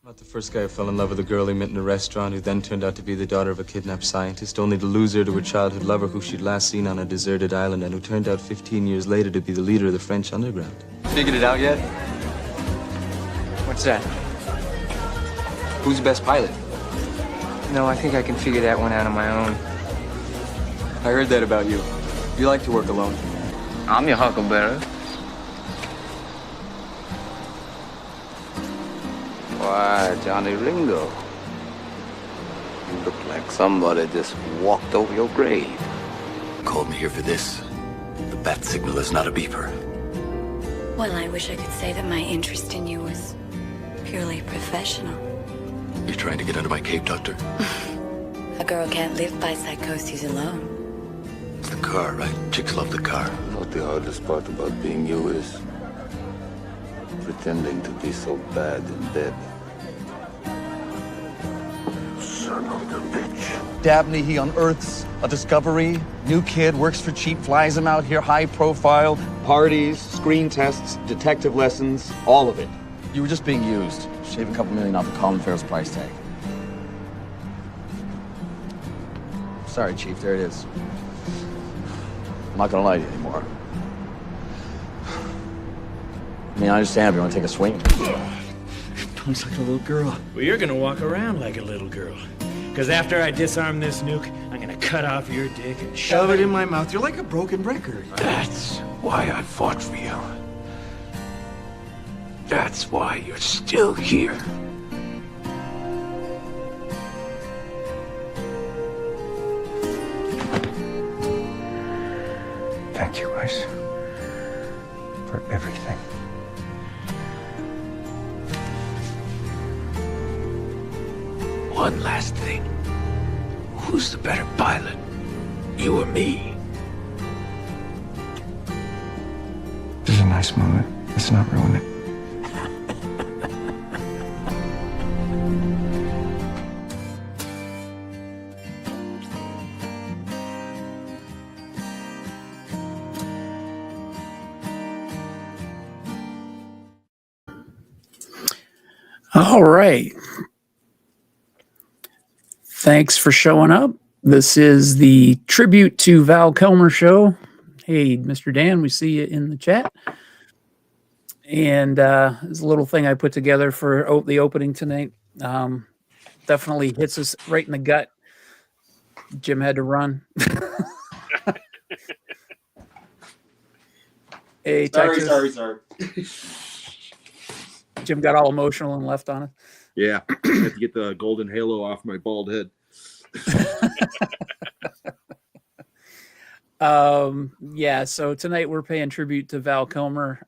Not the first guy who fell in love with a girl he met in a restaurant who then turned out to be the daughter of a kidnapped scientist, only to lose her to her childhood lover who she'd last seen on a deserted island and who turned out 15 years later to be the leader of the French underground. Figured it out yet? What's that? Who's the best pilot? No, I think I can figure that one out on my own. I heard that about you. You like to work alone. I'm your huckleberry. Why, Johnny Ringo. You look like somebody just walked over your grave. Called me here for this. The bat signal is not a beeper. Well, I wish I could say that my interest in you was purely professional. You're trying to get under my cape, Doctor? A girl can't live by psychoses alone. It's the car, right? Chicks love the car. You know what the hardest part about being you is? Pretending to be so bad in bed. Son of a bitch. Dabney, he unearths a discovery. New kid, works for cheap, flies him out here, high profile. Parties, screen tests, detective lessons, all of it. You were just being used. Shave a couple million off of Colin Farrell's price tag. Sorry, Chief, there it is. I'm not gonna lie to you anymore. I mean, I understand if you want to take a swing. Looks like a little girl. Well, you're gonna walk around like a little girl. Because after I disarm this nuke, I'm gonna cut off your dick and Shove it in my mouth. You're like a broken record. That's why I fought for you. That's why you're still here. Thank you, Ice, for everything. One last thing. Who's the better pilot? You or me? This is a nice moment. Let's not ruin it. All right. Thanks for showing up. This is the tribute to Val Kilmer show. Hey, Mr. Dan, we see you in the chat. And there's a little thing I put together for the opening tonight. Definitely hits us right in the gut. Jim had to run. Hey, Texas. Sorry. Jim got all emotional and left on us. Yeah, I had to get the golden halo off my bald head. Yeah, so tonight we're paying tribute to Val Kilmer.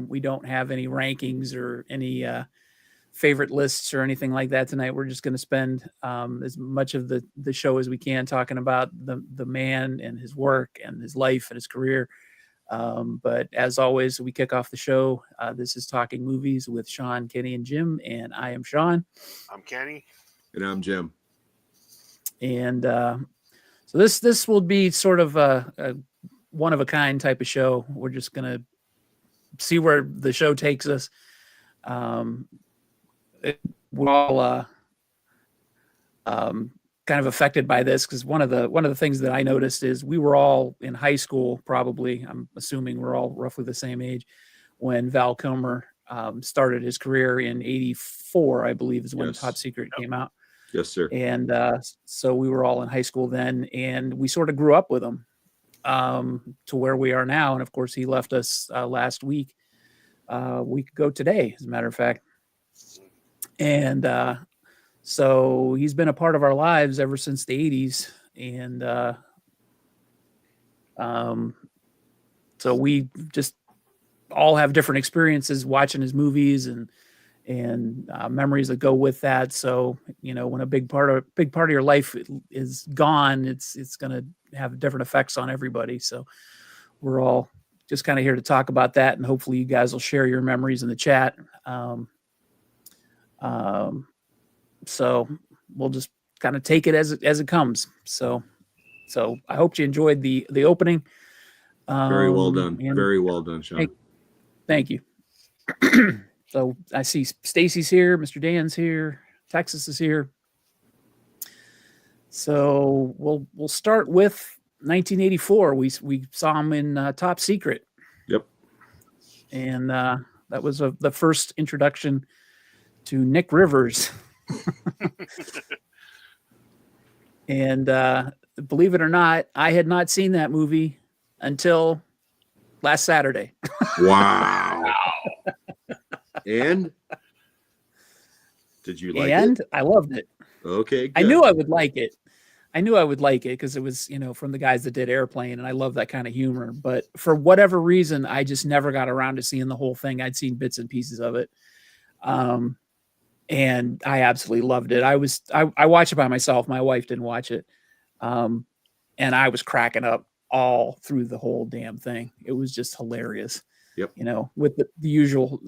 We don't have any rankings or any favorite lists or anything like that tonight. We're just going to spend as much of the show as we can talking about the man and his work and his life and his career. But as always, we kick off the show. This is Talking Movies with Sean, Kenny, and Jim, and I am Sean. I'm Kenny. And I'm Jim. And so this will be sort of a one-of-a-kind type of show. We're just going to see where the show takes us. We're all kind of affected by this because one of the things that I noticed is we were all in high school, probably. I'm assuming we're all roughly the same age when Val Kilmer started his career in '84, I believe, is when Yes. Top Secret came out. Yes, sir. And so we were all in high school then, and we sort of grew up with him to where we are now. And of course, he left us last week, a week ago today, as a matter of fact. And so he's been a part of our lives ever since the 80s. And so we just all have different experiences watching his movies and memories that go with that. So, you know, when a big part of your life is gone, it's going to have different effects on everybody. So we're all just kind of here to talk about that. And hopefully you guys will share your memories in the chat. So we'll just kind of take it as it comes. So I hope you enjoyed the opening. Very well done. Very well done, Sean. Thank you. So I see Stacy's here, Mr. Dan's here, Texas is here. So we'll start with 1984. We saw him in Top Secret. Yep. And that was the first introduction to Nick Rivers. And believe it or not, I had not seen that movie until last Saturday. Wow. And did you like it? I loved it. Okay, good. I knew I would like it. I knew I would like it because it was, from the guys that did Airplane, and I love that kind of humor. But for whatever reason, I just never got around to seeing the whole thing. I'd seen bits and pieces of it. And I absolutely loved it. I watched it by myself. My wife didn't watch it. And I was cracking up all through the whole damn thing. It was just hilarious. Yep. With the usual,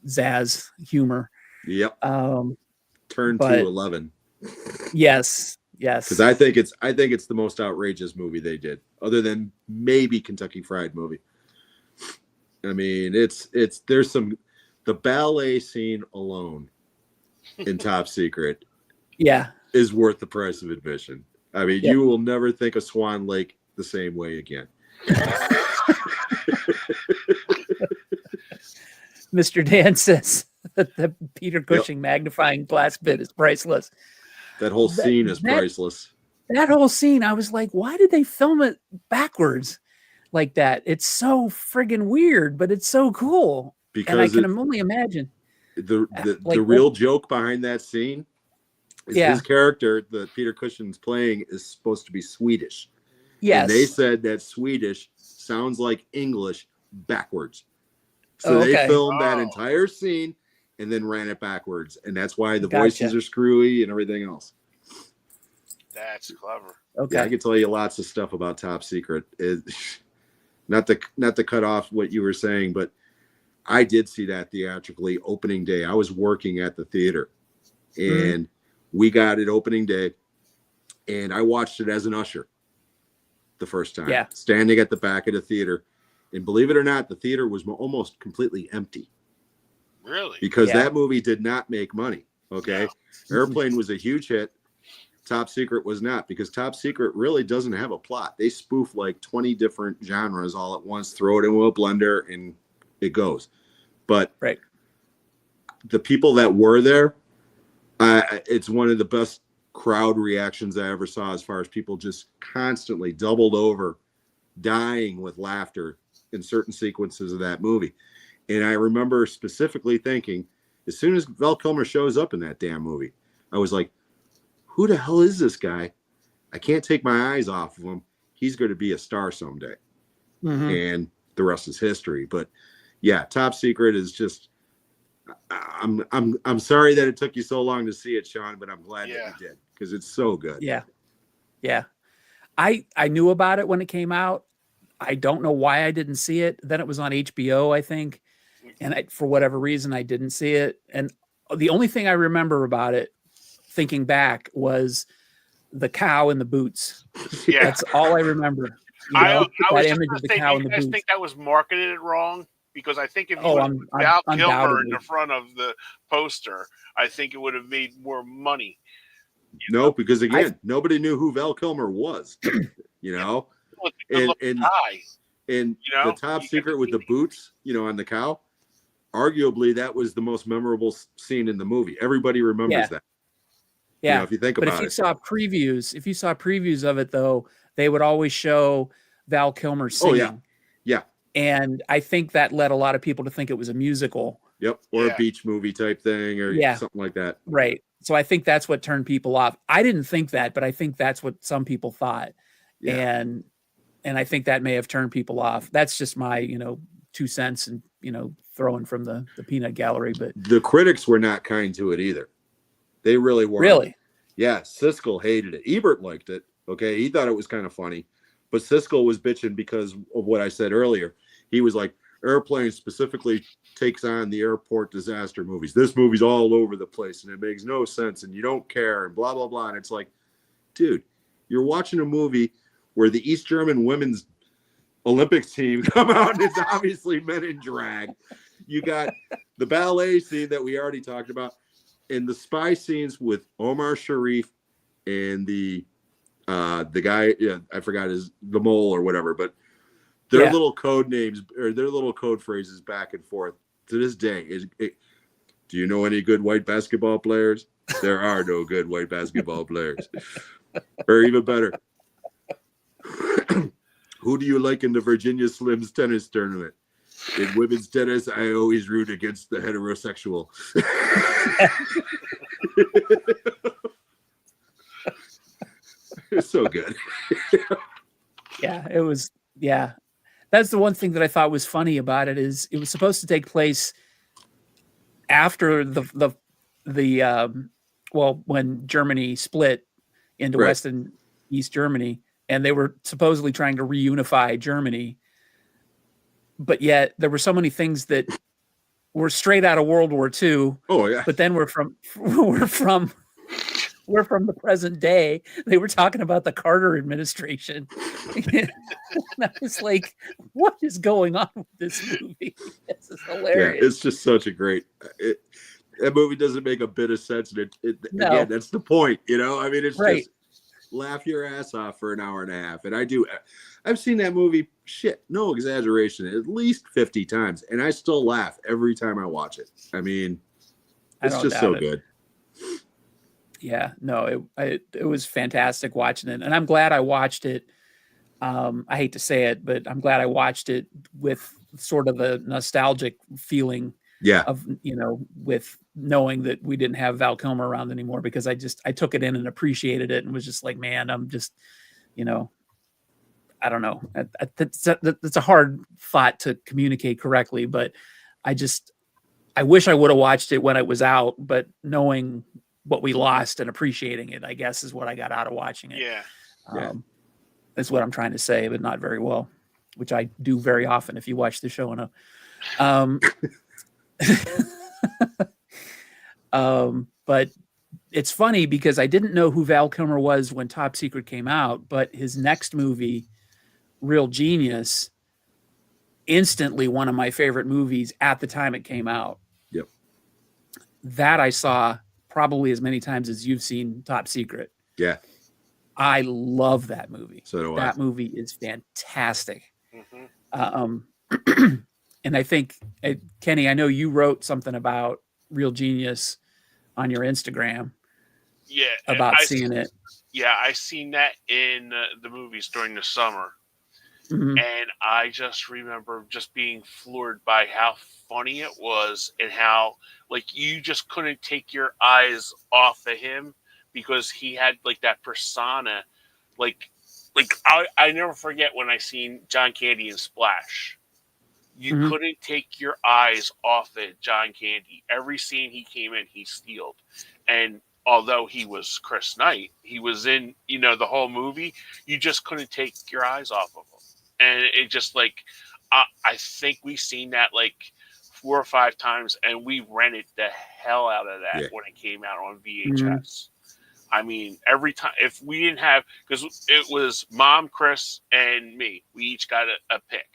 Zaz humor. Yep. Turn but- to 11. Yes. Because I think it's the most outrageous movie they did, other than maybe Kentucky Fried Movie. I mean, there's the ballet scene alone in Top Secret, is worth the price of admission. I mean, you will never think of Swan Lake the same way again. Mr. Dan says that the Peter Cushing magnifying glass bit is priceless. That whole scene is priceless. That whole scene, I was like, why did they film it backwards like that? It's so friggin' weird, but it's so cool. Because and I can only imagine. The real joke behind that scene is his character that Peter Cushing's playing is supposed to be Swedish. Yes. And they said that Swedish sounds like English backwards. So they filmed that entire scene and then ran it backwards. And that's why the voices are screwy and everything else. That's clever. Okay. Yeah, I can tell you lots of stuff about Top Secret. Not to cut off what you were saying, but I did see that theatrically opening day. I was working at the theater and we got it opening day and I watched it as an usher the first time, standing at the back of the theater. And believe it or not, the theater was almost completely empty. Really? Because that movie did not make money. Okay. No. Airplane was a huge hit. Top Secret was not, because Top Secret really doesn't have a plot. They spoof like 20 different genres all at once, throw it into a blender, and it goes. But the people that were there, it's one of the best crowd reactions I ever saw, as far as people just constantly doubled over, dying with laughter in certain sequences of that movie. And I remember specifically thinking, as soon as Val Kilmer shows up in that damn movie, I was like, who the hell is this guy? I can't take my eyes off of him. He's going to be a star someday. And the rest is history. But yeah, Top Secret is just, I'm sorry that it took you so long to see it, Sean, but I'm glad that you did, because it's so good. Yeah. I knew about it when it came out. I don't know why I didn't see it. Then it was on HBO, I think. And for whatever reason, I didn't see it. And the only thing I remember about it, thinking back, was the cow in the boots. Yeah. That's all I remember. I was that just image gonna of the say, cow do in you the guys boots. think that was marketed wrong? Because I think if you put Val Kilmer in undoubtedly. the front of the poster, I think it would have made more money. No, because again, nobody knew who Val Kilmer was. And the Top Secret with the boots, on the cow, arguably that was the most memorable scene in the movie. Everybody remembers that. Yeah, if you think about it. But if you saw previews of it, though, they would always show Val Kilmer singing. Oh, yeah. And I think that led a lot of people to think it was a musical. Yep, or a beach movie type thing, or something like that. Right. So I think that's what turned people off. I didn't think that, but I think that's what some people thought. Yeah. And I think that may have turned people off. That's just my, 2 cents and, throwing from the peanut gallery. But the critics were not kind to it either. They really weren't. Really? Yeah. Siskel hated it. Ebert liked it. Okay. He thought it was kind of funny, but Siskel was bitching because of what I said earlier. He was like, Airplane specifically takes on the airport disaster movies. This movie's all over the place and it makes no sense and you don't care and blah, blah, blah. And it's like, dude, you're watching a movie where the East German women's Olympics team come out and it's obviously men in drag. you got the ballet scene that we already talked about, and the spy scenes with Omar Sharif and the guy, yeah, I forgot the mole or whatever, but their little code names or their little code phrases back and forth to this day do you know any good white basketball players? There are no good white basketball players. Or even better, who do you like in the Virginia Slims tennis tournament? In women's tennis, I always root against the heterosexual. It's so good. Yeah, it was. Yeah, that's the one thing that I thought was funny about it is it was supposed to take place after the when Germany split into West and East Germany, and they were supposedly trying to reunify Germany, but yet there were so many things that were straight out of World War II. Oh yeah, but then we're from the present day. They were talking about the Carter administration. And I was like, what is going on with this movie? This is hilarious. Yeah, it's just such a great that movie doesn't make a bit of sense. And again, that's the point, you know? I mean, it's just laugh your ass off for an hour and a half. And I've seen that movie, no exaggeration, at least 50 times. And I still laugh every time I watch it. I mean, it's just so good. Yeah, no, it was fantastic watching it. And I'm glad I watched it. I hate to say it, but I'm glad I watched it with sort of a nostalgic feeling of, with knowing that we didn't have Val Kilmer around anymore, because I took it in and appreciated it and was just like, man, I'm just, I don't know. That's a hard thought to communicate correctly, but I wish I would have watched it when it was out, but knowing what we lost and appreciating it, I guess, is what I got out of watching it. Yeah. That's what I'm trying to say, but not very well, which I do very often. If you watch the show, but it's funny because I didn't know who Val Kilmer was when Top Secret came out, but his next movie, Real Genius, instantly one of my favorite movies at the time it came out. Yep. That I saw probably as many times as you've seen Top Secret. Yeah. I love that movie. So do that movie is fantastic. Mm-hmm. And I think, Kenny, I know you wrote something about Real Genius on your Instagram. Yeah. About seeing it. Yeah, I seen that in the movies during the summer. Mm-hmm. And I just remember just being floored by how funny it was and how, like, you just couldn't take your eyes off of him because he had, like, that persona. Like I never forget when I seen John Candy in Splash. You couldn't take your eyes off of John Candy. Every scene he came in, he stealed. And although he was Chris Knight, he was in, the whole movie, you just couldn't take your eyes off of him. And it just, like, I think we've seen that, like, 4 or 5 times, and we rented the hell out of that when it came out on VHS. I mean, every time, if we didn't have, because it was Mom, Chris, and me, we each got a pick,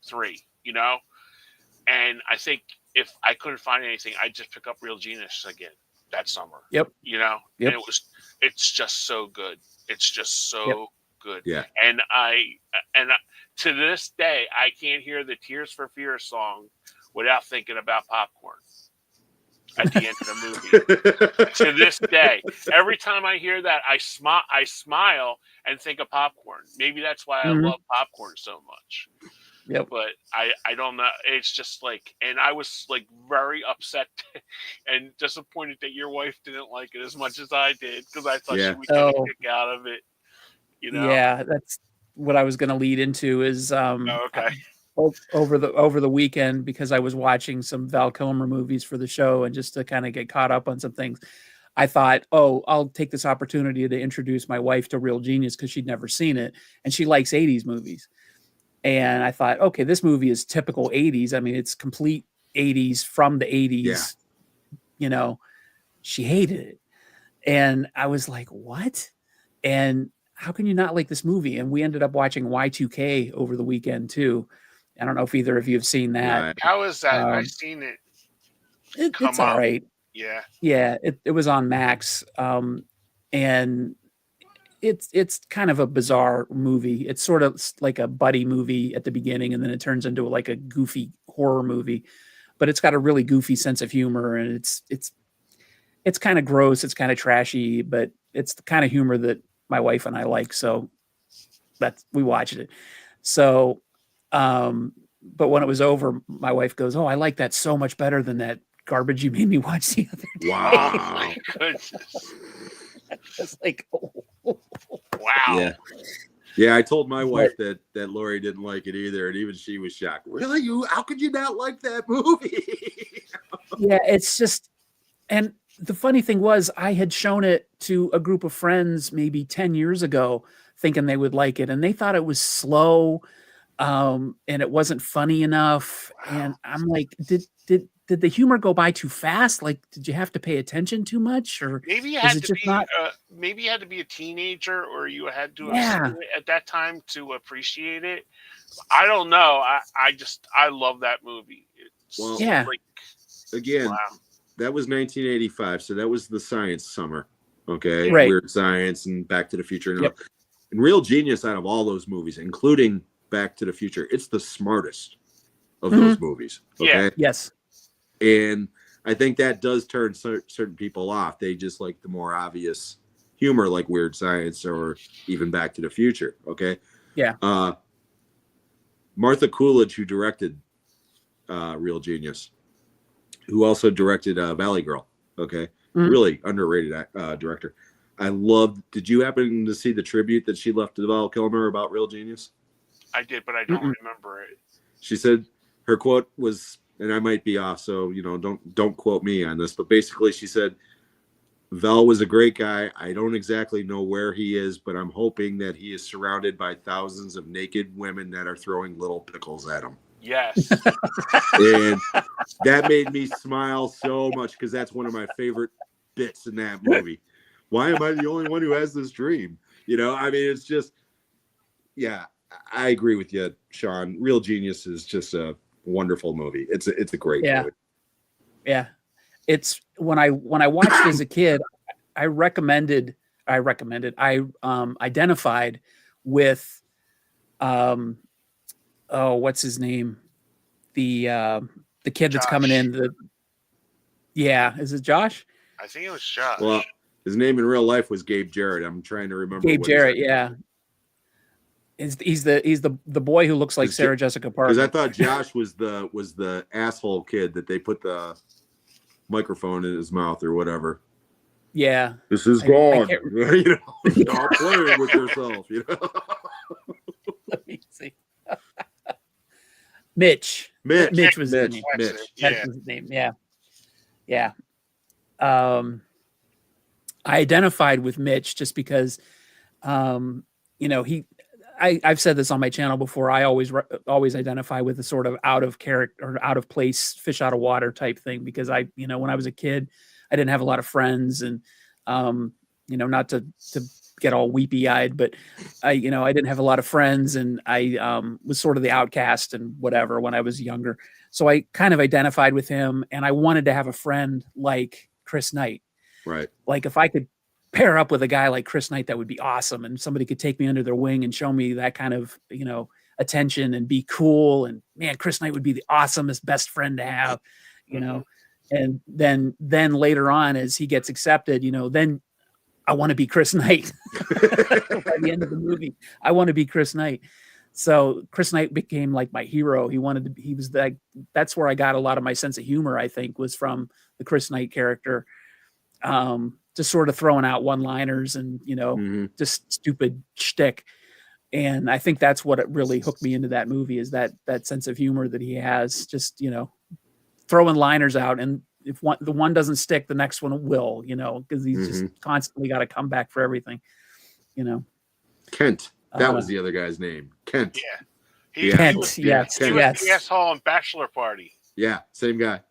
3, and I think if I couldn't find anything, I'd just pick up Real Genius again that summer. Yep. And it's just so good. It's just so good. Yeah. And I to this day, I can't hear the Tears for Fears song without thinking about popcorn at the end of the movie. To this day, every time I hear that, I smile and think of popcorn. Maybe that's why I love popcorn so much. Yep. But I don't know. It's just like, and I was like very upset and disappointed that your wife didn't like it as much as I did, because I thought she would get a kick out of it. Yeah, that's what I was going to lead into. Is okay. Over the weekend, because I was watching some Val Kilmer movies for the show, and just to kind of get caught up on some things, I thought, I'll take this opportunity to introduce my wife to Real Genius, because she'd never seen it, and she likes 80s movies. And I thought, okay, this movie is typical 80s. I mean, it's complete 80s from the 80s. Yeah. She hated it. And I was like, what? And how can you not like this movie? And we ended up watching Y2K over the weekend too. I don't know if either of you have seen that. How is that? I've seen it. It's all right. Yeah. Yeah, it was on Max, and it's kind of a bizarre movie. It's sort of like a buddy movie at the beginning, and then it turns into like a goofy horror movie. But it's got a really goofy sense of humor, and it's kind of gross. It's kind of trashy, but it's the kind of humor that my wife and I like. So we watched it. So, but when it was over, my wife goes, "Oh, I like that so much better than that garbage you made me watch the other day." Wow. Oh my goodness. It's like, oh. Wow. Yeah, I told my wife that Lori didn't like it either, and even she was shocked. Really? How could you not like that movie? Yeah, it's just, and the funny thing was, I had shown it to a group of friends maybe 10 years ago, thinking they would like it, and they thought it was slow, and it wasn't funny enough. And I'm like, did the humor go by too fast? Like, did you have to pay attention too much, or Maybe you was had it to just be not? maybe you had to be a teenager, or you had to have Yeah. seen it at that time to appreciate it. I don't know. I love that movie. It's Well, Yeah. like, Again, wow. that was 1985, so that was the science summer. Okay, Right. Weird Science and Back to the Future. And, Yep. and Real Genius, out of all those movies, including Back to the Future, it's the smartest of those movies. Okay. Yeah. Yes. And I think that does turn certain people off. They just like the more obvious humor, like Weird Science or even Back to the Future. Okay. Yeah. Martha Coolidge, who directed Real Genius, who also directed Valley Girl. Okay. Really underrated director. I loved. Did you happen to see the tribute that she left to Val Kilmer about Real Genius? I did, but I don't remember it. She said her quote was, and I might be off, so don't quote me on this, but basically she said, Val was a great guy. I don't exactly know where he is, but I'm hoping that he is surrounded by thousands of naked women that are throwing little pickles at him. Yes. And that made me smile so much, because that's one of my favorite bits in that movie. Why am I the only one who has this dream? I mean, it's just, yeah, I agree with you, Sean. Real Genius is just a wonderful movie. It's a great movie. Yeah. It's when I watched it as a kid, I identified with what's his name? The kid that's coming in. Is it Josh? I think it was Josh. Well, his name in real life was Gabe Jarrett. I'm trying to remember. Gabe Jarrett, yeah. He's the boy who looks like Sarah Jessica Parker. Because I thought Josh was the asshole kid that they put the microphone in his mouth or whatever. Yeah. This is gone. Stop playing with yourself. Let me see. Mitch was his name. Mitch. That's his name. Yeah. I identified with Mitch just because, I've said this on my channel before. I always identify with the sort of out of character or out of place, fish out of water type thing, because when I was a kid, I didn't have a lot of friends, and not to get all weepy eyed, but I didn't have a lot of friends, and I was sort of the outcast and whatever when I was younger. So I kind of identified with him, and I wanted to have a friend like Chris Knight. Right. Like if I could pair up with a guy like Chris Knight, that would be awesome. And somebody could take me under their wing and show me that kind of, attention and be cool. And man, Chris Knight would be the awesomest best friend to have, and then later on, as he gets accepted, then I want to be Chris Knight. By the end of the movie, I want to be Chris Knight. So Chris Knight became like my hero. He was that's where I got a lot of my sense of humor, I think, was from the Chris Knight character. Just sort of throwing out one-liners and, just stupid shtick. And I think that's what it really hooked me into that movie, is that sense of humor that he has, just, throwing liners out. And if the one doesn't stick, the next one will, because he's just constantly got to come back for everything, Kent. That was the other guy's name. Kent. Yeah. Kent. Yes. He was the asshole on Bachelor Party. Yeah. Same guy.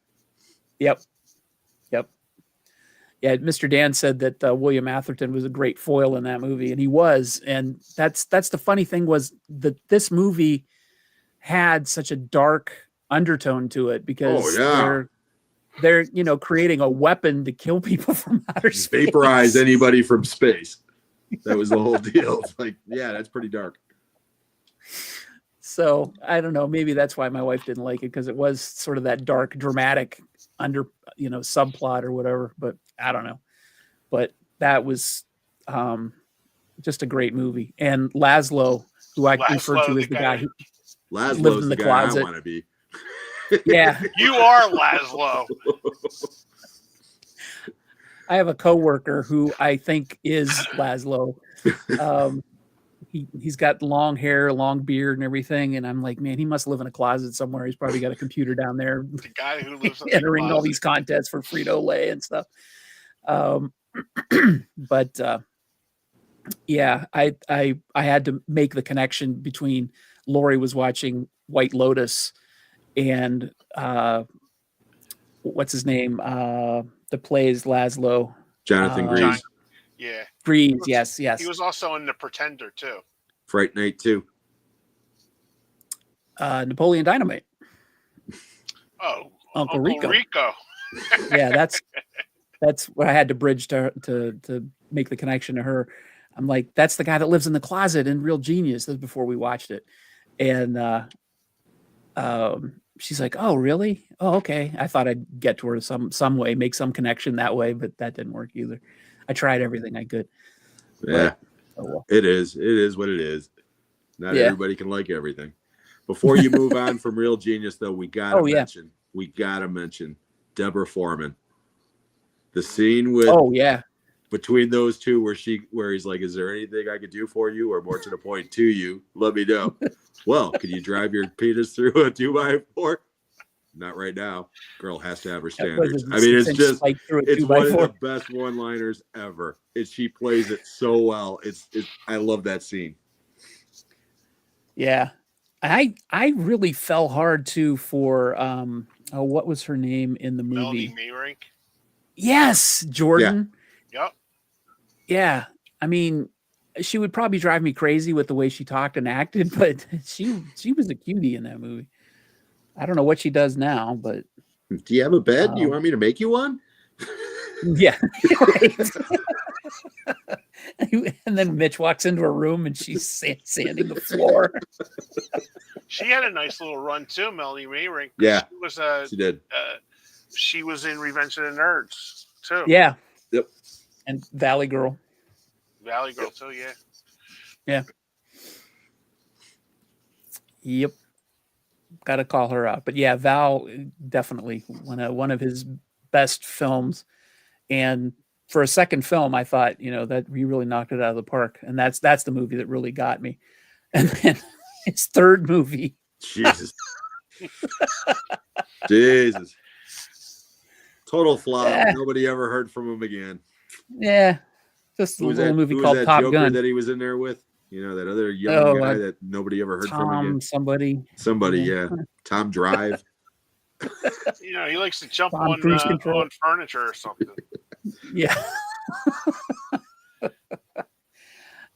Yep. Yeah, Mr. Dan said that William Atherton was a great foil in that movie, and he was. And that's the funny thing, was that this movie had such a dark undertone to it because yeah. they're creating a weapon to kill people from outer space. Vaporize anybody from space. That was the whole deal. It's like, yeah, that's pretty dark. So I don't know. Maybe that's why my wife didn't like it, because it was sort of that dark, dramatic subplot or whatever. But I don't know. But that was just a great movie. And Laszlo, who I refer to as the guy who lived in the closet. I want to be. Yeah, you are Laszlo. I have a coworker who I think is Laszlo. He's got long hair, long beard, and everything. And I'm like, man, he must live in a closet somewhere. He's probably got a computer down there. The guy who lives entering all these contests for Frito-Lay and stuff. But yeah, I had to make the connection between Lori was watching White Lotus and what's his name? That plays Laszlo. Jonathan Gries. Yeah. Gries, yes. He was also in The Pretender too. Fright Night 2. Napoleon Dynamite. Oh, Uncle Rico. Yeah, that's what I had to bridge to make the connection to her. I'm like, that's the guy that lives in the closet in Real Genius. This was before we watched it. And she's like, oh, really? Oh, okay. I thought I'd get to her some way, make some connection that way, but that didn't work either. I tried everything I could. Yeah. But, well. It is what it is. Not everybody can like everything. Before you move on from Real Genius, though, we gotta mention Deborah Foreman. The scene with between those two where he's like, is there anything I could do for you, or more to the point, to you? Let me know. Well, can you drive your penis through a 2x4? Not right now. Girl has to have her standards. I mean, it's one of the best one-liners ever. She plays it so well. I love that scene. Yeah. I really fell hard too for what was her name in the movie? Melanie Mayrink. Yes, Jordan. Yeah. Yep. Yeah. I mean, she would probably drive me crazy with the way she talked and acted, but she was a cutie in that movie. I don't know what she does now, but do you have a bed? Do you want me to make you one? Yeah. And then Mitch walks into her room and she's sanding the floor. She had a nice little run too, Melanie Mayrink. Yeah, she did. She was in Revenge of the Nerds too. Yeah. Yep. And Valley Girl too. Yeah. Yeah. Yep. Got to call her out. But yeah, Val, definitely one of his best films. And for a second film, I thought, that he really knocked it out of the park. And that's the movie that really got me. And then his third movie. Jesus. Total flop. Yeah. Nobody ever heard from him again. Yeah. Just a little movie called that Top Joker Gun that he was in there with? That other young guy that nobody ever heard from again. Somebody, yeah. Tom Drive. He likes to jump on furniture or something. Yeah.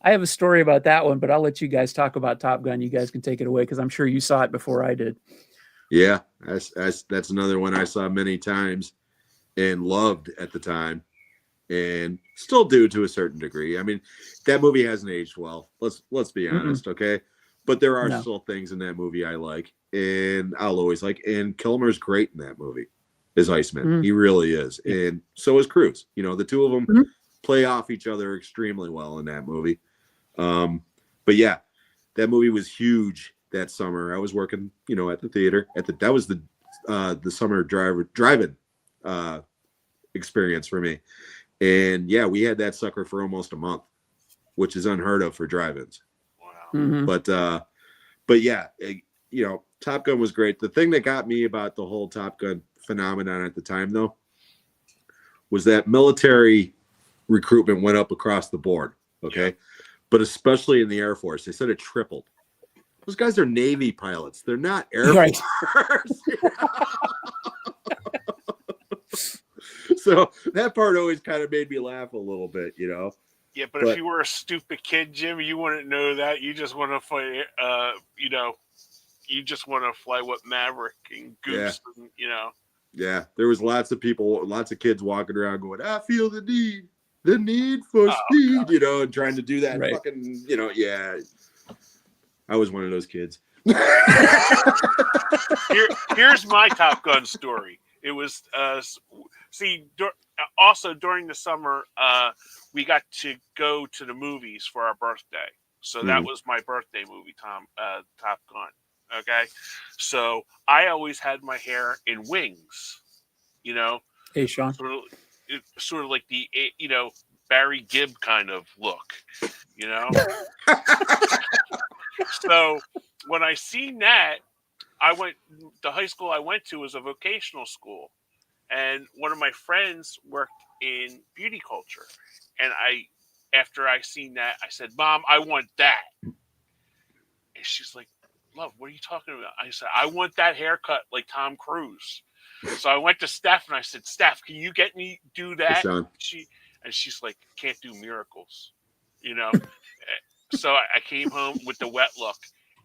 I have a story about that one, but I'll let you guys talk about Top Gun. You guys can take it away because I'm sure you saw it before I did. Yeah, that's another one I saw many times and loved at the time. And still do to a certain degree. I mean, that movie hasn't aged well. Let's be honest, okay? But there are still things in that movie I like, and I'll always like. And Kilmer's great in that movie as Iceman. He really is, and so is Cruise. The two of them play off each other extremely well in that movie. But yeah, that movie was huge that summer. I was working, at the theater. That was the summer drive-in experience for me. And yeah, we had that sucker for almost a month, which is unheard of for drive-ins. Wow. But yeah, Top Gun was great. The thing that got me about the whole Top Gun phenomenon at the time, though, was that military recruitment went up across the board. Okay. Yeah. But especially in the Air Force, they said it tripled. Those guys are Navy pilots. They're not Air Force. So that part always kind of made me laugh a little bit, Yeah, but if you were a stupid kid, Jim, you wouldn't know that. You just want to fight, you just want to fly with Maverick and Goose, and, you know. Yeah, there was lots of people, lots of kids walking around going, "I feel the need for speed," God. you know, and trying to do that Right. fucking, you know, yeah. I was one of those kids. Here's my Top Gun story. It was also during the summer, we got to go to the movies for our birthday. So that was my birthday movie, Top Gun. Okay, so I always had my hair in wings, you know, Hey, Sean. sort of like the, you know, Barry Gibb kind of look, you know. So when I seen that, the high school I went to was a vocational school, and one of my friends worked in beauty culture, and after I seen that, I said, "Mom, I want that," and she's like, "Love, what are you talking about?" I said, "I want that haircut like Tom Cruise." So I went to Steph and I said, "Steph, can you do that?" She's like, "Can't do miracles," you know. So I came home with the wet look,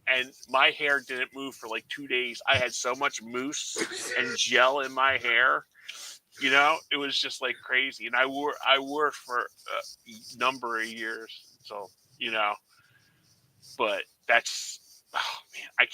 and my hair didn't move for like 2 days. I had so much mousse and gel in my hair, you know, it was just like crazy. And I wore it for a number of years. So, you know, but that's, oh man, I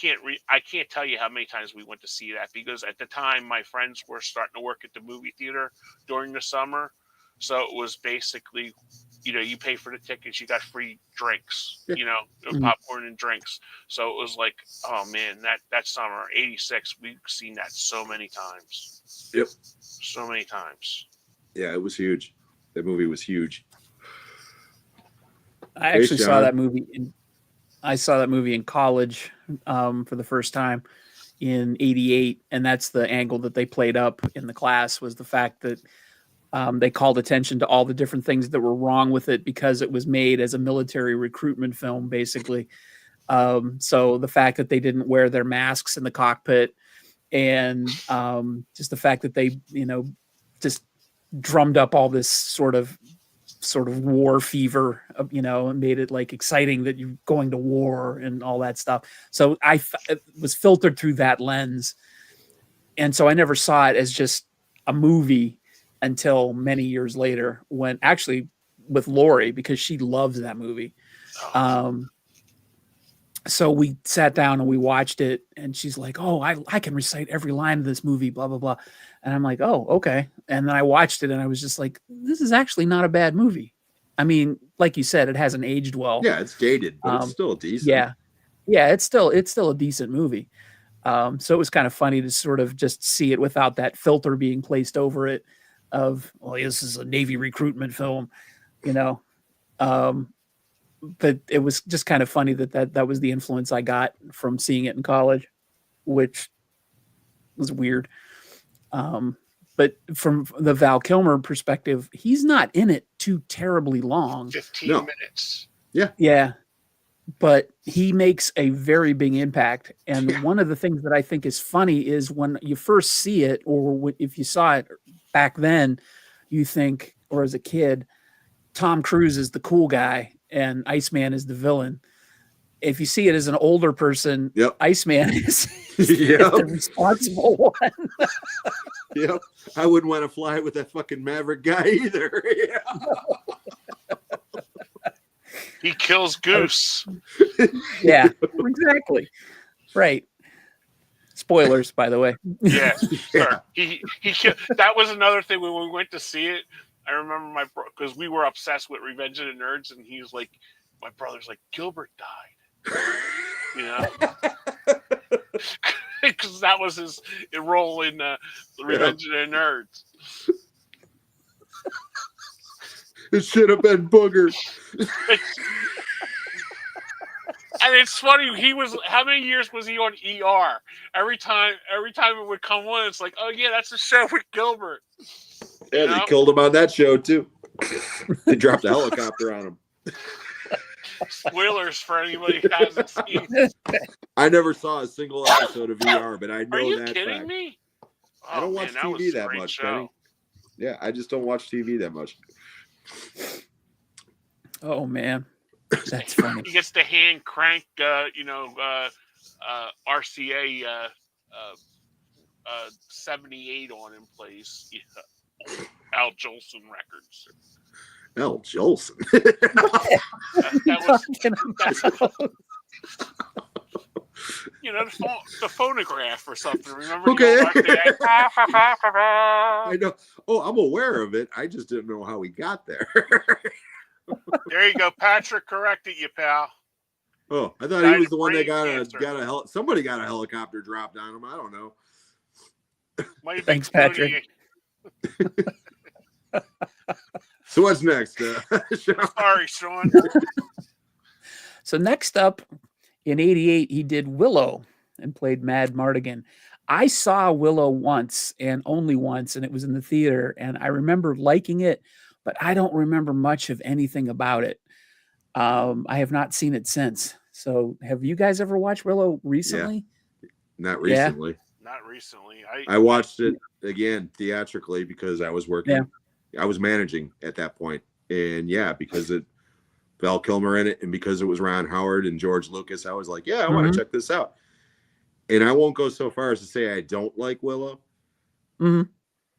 can't tell you how many times we went to see that, because at the time my friends were starting to work at the movie theater during the summer. So it was basically, you know, you pay for the tickets, you got free drinks, you know, popcorn and drinks. So it was like, oh man, that summer, 86, we've seen that so many times. Yep. So many times. Yeah, it was huge. That movie was huge. I actually saw that movie in college for the first time in '88, and that's the angle that they played up in the class, was the fact that they called attention to all the different things that were wrong with it because it was made as a military recruitment film, basically. So the fact that they didn't wear their masks in the cockpit, and just the fact that they, you know, just drummed up all this sort of war fever, you know, and made it like exciting that you're going to war and all that stuff. So it was filtered through that lens. And so I never saw it as just a movie until many years later, when actually with Lori, because she loves that movie. So we sat down and we watched it, and she's like, "Oh, I can recite every line of this movie, blah, blah, blah." And I'm like, "Oh, okay." And then I watched it and I was just like, this is actually not a bad movie. I mean, like you said, it hasn't aged well. Yeah, it's dated, but it's still decent. Yeah. Yeah, it's still a decent movie. So it was kind of funny to sort of just see it without that filter being placed over it of, well, this is a Navy recruitment film, you know. But it was just kind of funny that was the influence I got from seeing it in college, which was weird. But from the Val Kilmer perspective, he's not in it too terribly long. 15 minutes. Yeah. Yeah. But he makes a very big impact. And one of the things that I think is funny is when you first see it, or if you saw it back then, you think, or as a kid, Tom Cruise is the cool guy and Iceman is the villain. If you see it as an older person, Iceman is the responsible one. Yep. I wouldn't want to fly with that fucking Maverick guy either. He kills Goose. Yeah, exactly. Right. Spoilers, by the way. Yeah, sure. He that was another thing when we went to see it. I remember because we were obsessed with Revenge of the Nerds, and he's like, my brother's like, Gilbert died. You know, because that was his role in Revenge of the Nerds. It should have been Booger. And it's funny, how many years was he on ER? Every time it would come on, it's like, oh yeah, that's a show with Gilbert. Yeah, they killed him on that show too. They dropped a helicopter on him. Spoilers for anybody who hasn't seen. I never saw a single episode of ER, but I know that. Are you fact. kidding me? I don't watch TV that much, Benny. Yeah, I just don't watch TV that much. Oh man, that's funny. He gets the hand crank, RCA 78 on in place. Yeah. Al Jolson records. Al Jolson. The phonograph or something. Remember? Okay. I I know. Oh, I'm aware of it. I just didn't know how he got there. There you go. Patrick corrected you, pal. Oh, I thought he was the one that somebody got a helicopter dropped on him. I don't know. Thanks, Patrick. So what's next? Sorry, Sean. So next up, in '88, he did Willow and played Mad Mardigan. I saw Willow once and only once, and it was in the theater, and I remember liking it, but I don't remember much of anything about it. I have not seen it since. So have you guys ever watched Willow recently? Yeah. Not recently. Yeah. Not recently. I watched it again theatrically because I was working. Yeah. I was managing at that point. And because it Val Kilmer in it, and because it was Ron Howard and George Lucas, I was like, I want to check this out. And I won't go so far as to say I don't like Willow,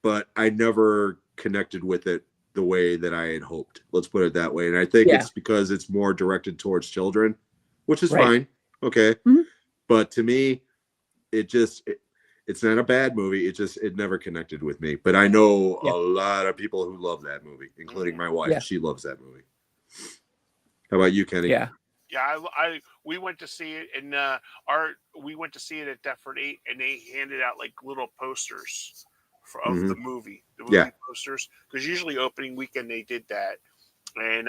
but I never connected with it the way that I had hoped. Let's put it that way. And I think it's because it's more directed towards children, which is fine. Okay. But to me, it's not a bad movie. It never connected with me. But I know a lot of people who love that movie, including my wife. Yeah. She loves that movie. How about you, Kenny? Yeah, we went to see it, and we went to see it at Deptford 8, and they handed out like little posters of the movie posters, because usually opening weekend they did that, and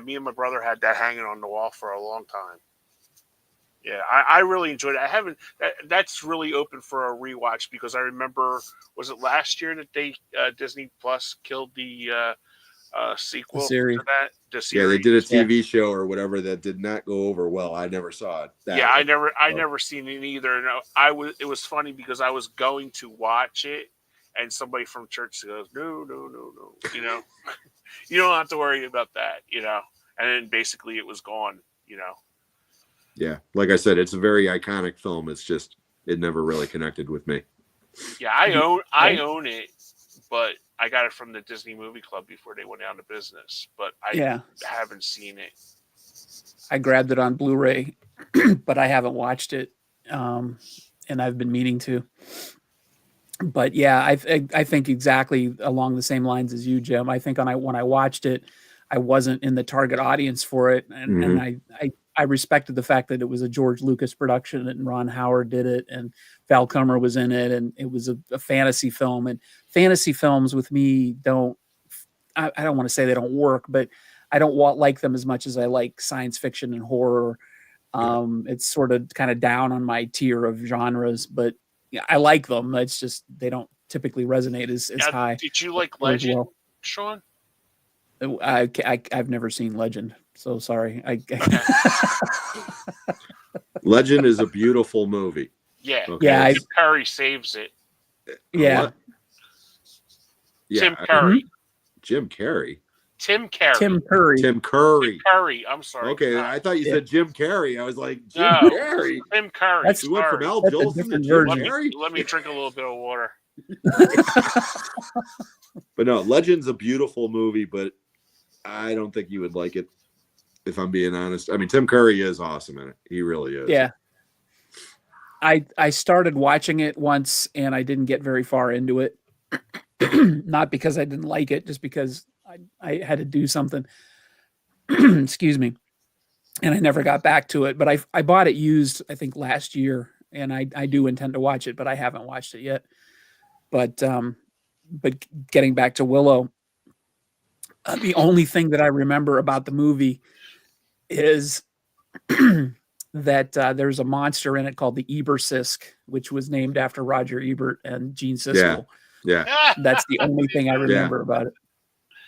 me and my brother had that hanging on the wall for a long time. Yeah, I really enjoyed it. That's really open for a rewatch, because I remember, was it last year that they Disney Plus killed the sequel series. To that? The series. Yeah, they did a TV show or whatever that did not go over well. I never saw it. I never seen it either. No, it was funny because I was going to watch it, and somebody from church goes, no. You know, you don't have to worry about that. You know, and then basically it was gone. You know. Yeah, like I said, it's a very iconic film. It's just it never really connected with me. Yeah, I own it, but I got it from the Disney Movie Club before they went out of business. But I haven't seen it. I grabbed it on Blu-ray, but I haven't watched it, and I've been meaning to. But yeah, I think exactly along the same lines as you, Jim. I think when I watched it, I wasn't in the target audience for it, and I respected the fact that it was a George Lucas production and Ron Howard did it and Val Kilmer was in it, and it was a fantasy film. And fantasy films with me I don't want to say they don't work, but I don't like them as much as I like science fiction and horror. It's sort of kind of down on my tier of genres, but I like them. It's just they don't typically resonate as high. Did you like Legend, Sean? I've never seen Legend, so sorry. Legend is a beautiful movie. Yeah, okay. Tim Curry saves it. Yeah. Tim Curry. Jim Carrey. Tim Curry. Tim Curry. Tim Curry. Tim Curry. I'm sorry. Okay, I thought you said Jim Carrey. I was like, Jim Carrey. Tim Curry. We went from Al Jolson to Jim Carrey. Let me drink a little bit of water. But no, Legend's a beautiful movie, but I don't think you would like it, if I'm being honest. I mean, Tim Curry is awesome in it. He really is. Yeah. I started watching it once and I didn't get very far into it. Not because I didn't like it, just because I had to do something. Excuse me. And I never got back to it. But I bought it used, I think, last year, and I do intend to watch it, but I haven't watched it yet. But getting back to Willow, the only thing that I remember about the movie is that there's a monster in it called the Ebersisk, which was named after Roger Ebert and Gene Siskel. Yeah. That's the only thing I remember about it.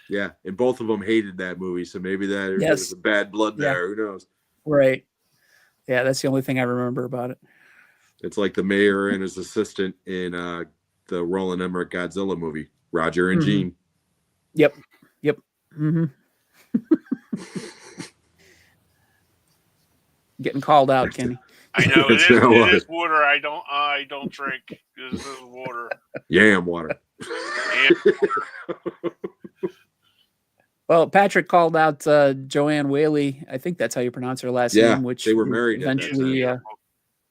Yeah, and both of them hated that movie, so maybe there was a bad blood there. Who knows? Right. Yeah, that's the only thing I remember about it. It's like the mayor and his assistant in the Roland Emmerich Godzilla movie, Roger and Gene. Yep. Mm-hmm. Getting called out, Kenny. I know It's it is. not It water. is water. I don't drink. This is water. Yam water. Well, Patrick called out Joanne Whaley. I think that's how you pronounce her last Yeah, name, which they were was married at that eventually, time.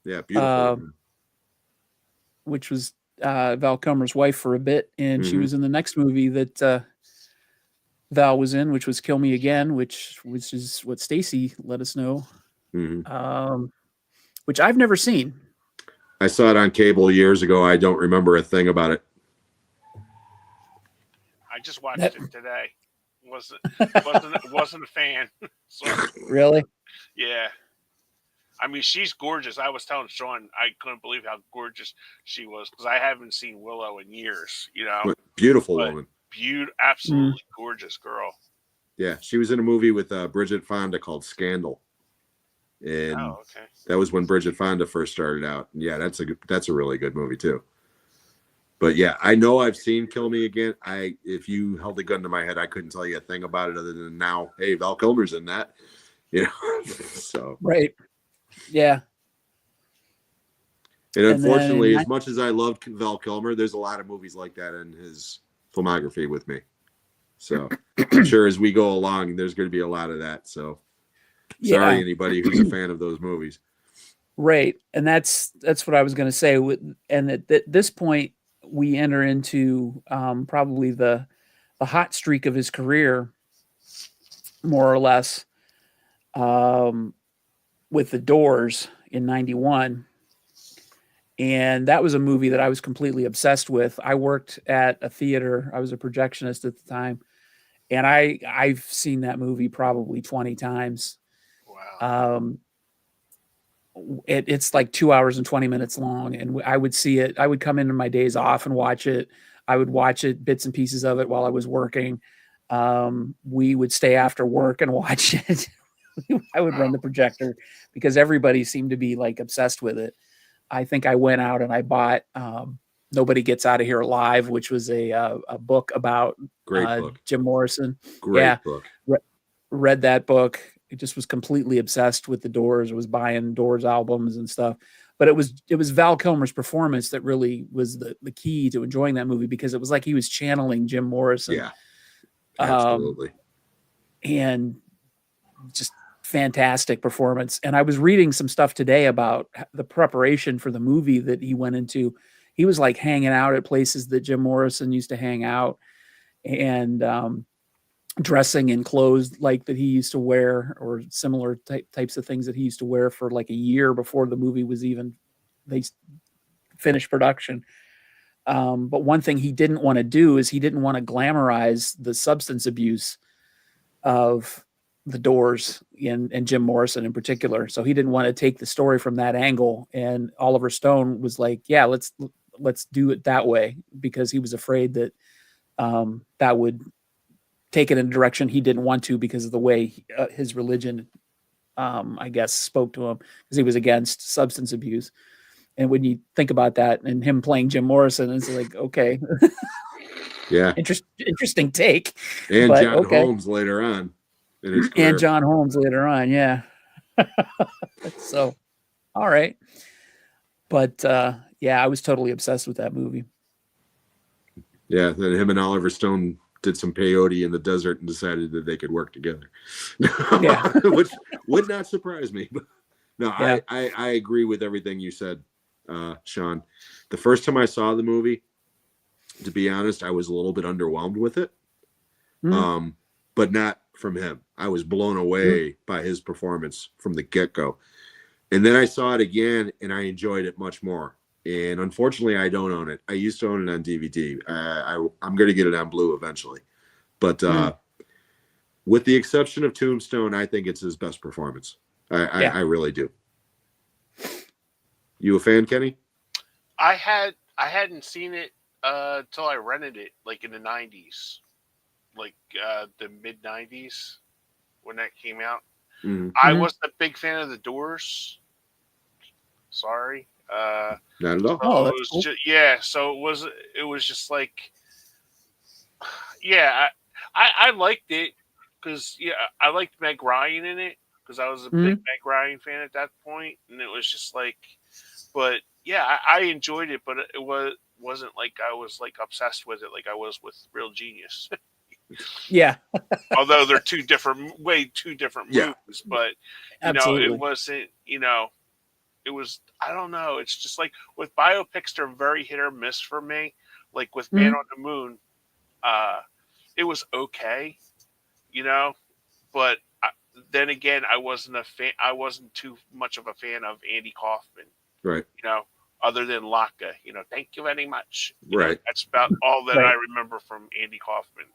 Yeah, beautiful. uh, woman. which was Val Kilmer's wife for a bit, and she Mhm. was in the next movie that Val was in, which was Kill Me Again, which is what Stacy let us know, Mhm. which I've never seen. I saw it on cable years ago. I don't remember a thing about it. I just watched That- it today. Wasn't a fan. So, Really? yeah. I mean, she's gorgeous. I was telling Sean I couldn't believe how gorgeous she was because I haven't seen Willow in years. You know, But beautiful but woman. absolutely gorgeous girl. Yeah, she was in a movie with Bridget Fonda called Scandal, and Oh, okay. that was when Bridget Fonda first started out. And yeah, that's a really good movie too. But yeah, I know I've seen Kill Me Again. If you held a gun to my head, I couldn't tell you a thing about it other than now, hey, Val Kilmer's in that. You know, so Right. Yeah. And And then unfortunately, in as much as I loved Val Kilmer, there's a lot of movies like that in his filmography with me. So I'm sure as we go along, there's going to be a lot of that. So sorry, Yeah. anybody who's a fan of those movies. Right, and that's what I was going to say. And at this point, we enter into probably the hot streak of his career, more or less, with The Doors in '91, and that was a movie that I was completely obsessed with. I worked at a theater; I was a projectionist at the time, and I've seen that movie probably 20 times. Wow. It's like 2 hours and 20 minutes long, and I would see it. I would come into my days off and watch it. I would watch it, bits and pieces of it while I was working. We would stay after work and watch it. I would run the projector because everybody seemed to be like obsessed with it. I think I went out and I bought Nobody Gets Out of Here Alive, which was a book about Great book. Jim Morrison. Great book. Read that book. It just was completely obsessed with the Doors. I was buying Doors albums and stuff. But it was Val Kilmer's performance that really was the key to enjoying that movie, because it was like he was channeling Jim Morrison. Yeah, absolutely. And just fantastic performance. And I was reading some stuff today about the preparation for the movie that he went into. He was like hanging out at places that Jim Morrison used to hang out, and dressing in clothes like that he used to wear, or similar types of things that he used to wear, for like a year before the movie was even they finished production. But one thing he didn't want to do is he didn't want to glamorize the substance abuse of the Doors and Jim Morrison in particular. So he didn't want to take the story from that angle. And Oliver Stone was like, yeah, let's do it that way, because he was afraid that that would take it in a direction he didn't want to, because of the way his religion, I guess, spoke to him, because he was against substance abuse. And when you think about that and him playing Jim Morrison, it's like, okay, yeah, interesting take. And but, John okay. Holmes later on in his career. And John Holmes later on, yeah. So, all right, but yeah, I was totally obsessed with that movie. Yeah, then him and Oliver Stone did some peyote in the desert and decided that they could work together. Yeah. Which would not surprise me. But no, Yeah. I agree with everything you said, Sean. The first time I saw the movie, to be honest, I was a little bit underwhelmed with it. But not from him. I was blown away by his performance from the get-go. And then I saw it again and I enjoyed it much more. And unfortunately, I don't own it. I used to own it on DVD. I'm going to get it on Blue eventually. But with the exception of Tombstone, I think it's his best performance. I really do. You a fan, Kenny? I hadn't seen it until I rented it, like in the 90s, like the mid 90s when that came out. I wasn't a big fan of the Doors. Sorry. Not at all. Oh, it was cool. so it was just like, yeah, I liked it because I liked Meg Ryan in it, because I was a big Meg Ryan fan at that point, and it was just like, but yeah, I enjoyed it, but it wasn't like I was like obsessed with it like I was with Real Genius. Yeah. Although they're two different movies, but Absolutely. it wasn't, it was, I don't know. It's just like with biopics, they're very hit or miss for me. Like with Man on the Moon, it was okay, but then again, I wasn't a fan. I wasn't too much of a fan of Andy Kaufman, Right. other than Laka. Thank you very much. Right. That's about all that I remember from Andy Kaufman,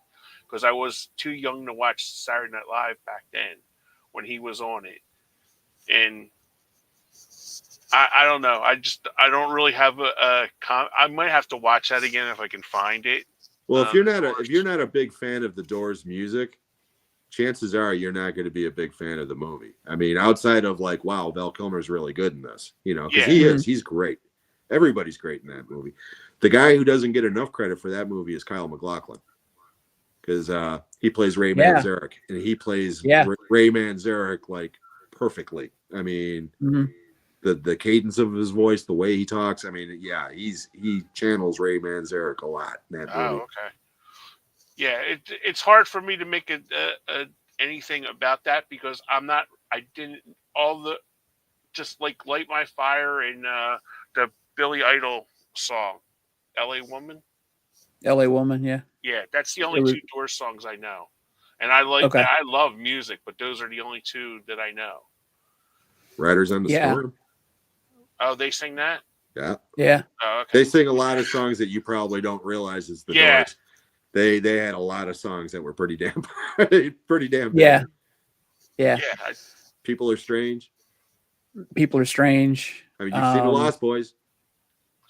because I was too young to watch Saturday Night Live back then when he was on it, and I don't know. I don't really have I might have to watch that again if I can find it. Well, if you're not a big fan of the Doors music, chances are you're not going to be a big fan of the movie. I mean, outside of like, wow, Val Kilmer's really good in this, because he's great. Everybody's great in that movie. The guy who doesn't get enough credit for that movie is Kyle MacLachlan, because he plays Ray Manzarek, and he plays Ray Manzarek like perfectly. I mean, the cadence of his voice, the way he talks. I mean, he channels Ray Manzarek a lot in that movie. Oh, okay. Yeah, it's hard for me to make anything about that because just like Light My Fire and the Billy Idol song, L.A. Woman. L.A. Woman, yeah. Yeah, that's the only two Doors songs I know. And I love music, but those are the only two that I know. Riders on the Storm. Oh, they sing that? Yeah. Yeah. Oh, okay. They sing a lot of songs that you probably don't realize is the Doors. They had a lot of songs that were pretty damn bad. Yeah. People Are Strange. People Are Strange. I mean, you've seen The Lost Boys.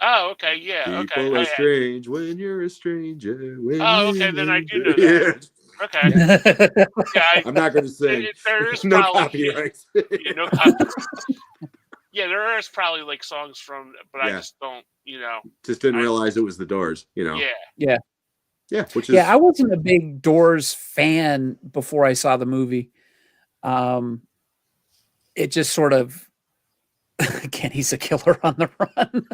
Oh, okay. Yeah. People are strange when you're a stranger. Okay. Then I do know that. Okay. I'm not going to say. There is no probably copyrights. No copyright. Yeah, there is probably like songs from, but I just don't, Just didn't realize it was the Doors, Yeah. Yeah, which is I wasn't a big Doors fan before I saw the movie. It just sort of again, he's a killer on the run.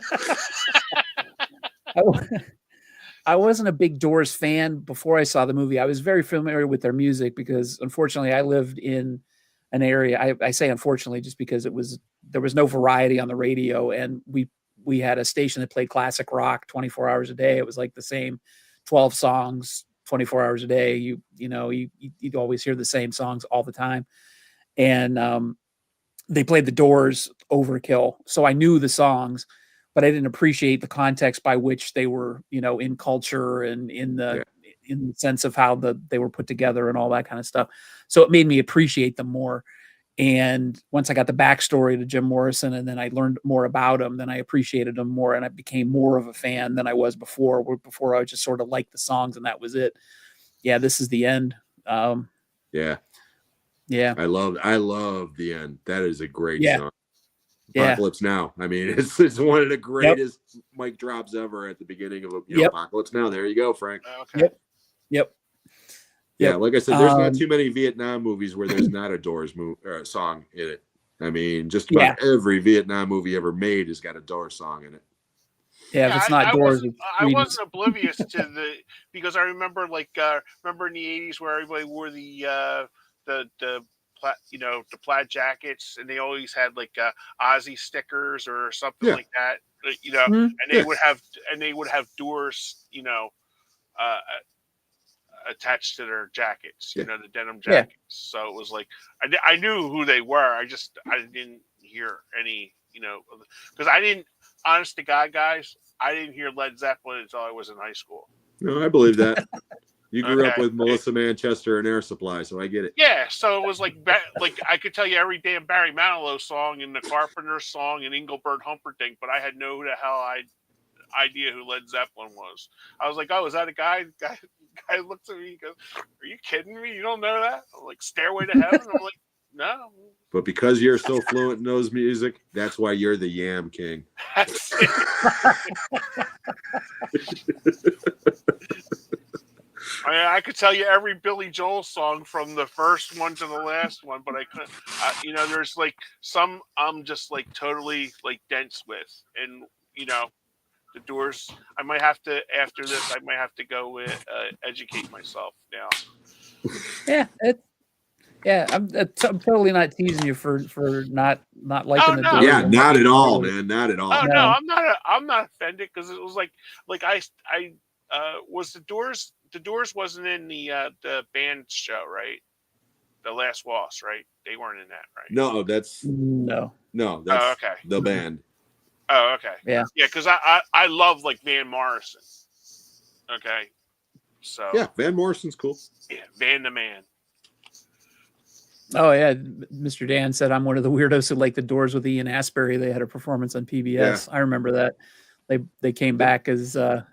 I wasn't a big Doors fan before I saw the movie. I was very familiar with their music because unfortunately I lived in an area. I say unfortunately just because there was no variety on the radio, and we had a station that played classic rock 24 hours a day. It was like the same 12 songs 24 hours a day. You'd always hear the same songs all the time. And they played the Doors Overkill. So I knew the songs, but I didn't appreciate the context by which they were, in culture and in the sense of how they were put together and all that kind of stuff. So it made me appreciate them more. And once I got the backstory to Jim Morrison and then I learned more about him, then I appreciated him more and I became more of a fan than I was before. Before I just sort of liked the songs and that was it. Yeah, This Is the End. Yeah. I love The End. That is a great song. Apocalypse Now. I mean, it's one of the greatest mic drops ever at the beginning of Apocalypse Now. There you go, Frank. Okay. Yep. Yeah, like I said, there's not too many Vietnam movies where there's not a Doors song in it. I mean, just about every Vietnam movie ever made has got a Doors song in it. Yeah, if it's not Doors, I wasn't oblivious to because I remember in the 80s where everybody wore the plaid jackets, and they always had like Ozzy stickers or something like that. And they would have Doors, attached to their jackets, the denim jackets. So it was like I knew who they were. I didn't hear any, because I didn't. Honest to God, guys, I didn't hear Led Zeppelin until I was in high school. No, I believe that. You grew up with Melissa Manchester and Air Supply, so I get it. Yeah, so it was like I could tell you every damn Barry Manilow song and the Carpenters song and Engelbert Humperdinck, but I had no idea who Led Zeppelin was. I was like, oh, is that a guy? Guy looks at me and goes, are you kidding me? You don't know that? I'm like, Stairway to Heaven? I'm like, no. But because you're so fluent in those music, that's why you're the Yam King. That's it. I I could tell you every Billy Joel song from the first one to the last one, but I couldn't. There's like some I'm just like totally like dense with, and the Doors. I might have to after this. I might have to go with educate myself now. I'm totally not teasing you for not liking the no. Doors. Yeah, not at all, man. Not at all. Oh no, I'm not offended because it was like I was the Doors. The Doors wasn't in the band show, right? The Last Waltz, right? They weren't in that, right? No, that's okay. The band. Oh, okay. Yeah, because I love like Van Morrison. Okay, so yeah, Van Morrison's cool. Yeah, Van the Man. Oh yeah, Mr. Dan said I'm one of the weirdos who like the Doors with Ian Astbury. They had a performance on PBS. Yeah. I remember that. They came back as the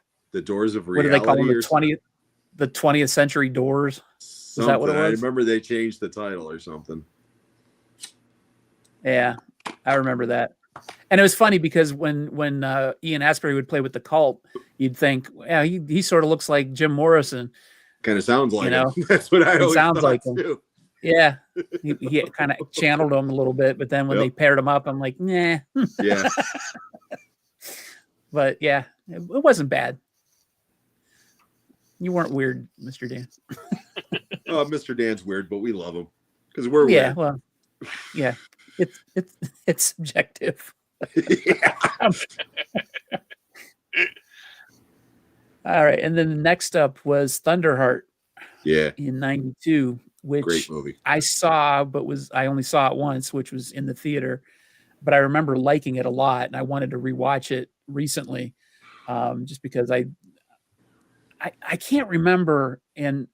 Doors of Reality. What did they call them? The 20th Century Doors. Is that what it was? I remember they changed the title or something. Yeah, I remember that. And it was funny because when Ian Astbury would play with the Cult, you'd think, yeah, he sort of looks like Jim Morrison. Kind of sounds like him. That's what I always sounds thought like too. him. Yeah, he kind of channeled him a little bit, but then when they paired him up, I'm like, nah. Yeah. But yeah, it wasn't bad. You weren't weird, Mr. Dan. Oh, Mr. Dan's weird, but we love him because we're weird. Yeah, well, yeah, it's subjective. All right, and then the next up was Thunderheart. Yeah, in '92, which great movie. I saw, but I only saw it once, which was in the theater. But I remember liking it a lot, and I wanted to rewatch it recently, just because I can't remember, and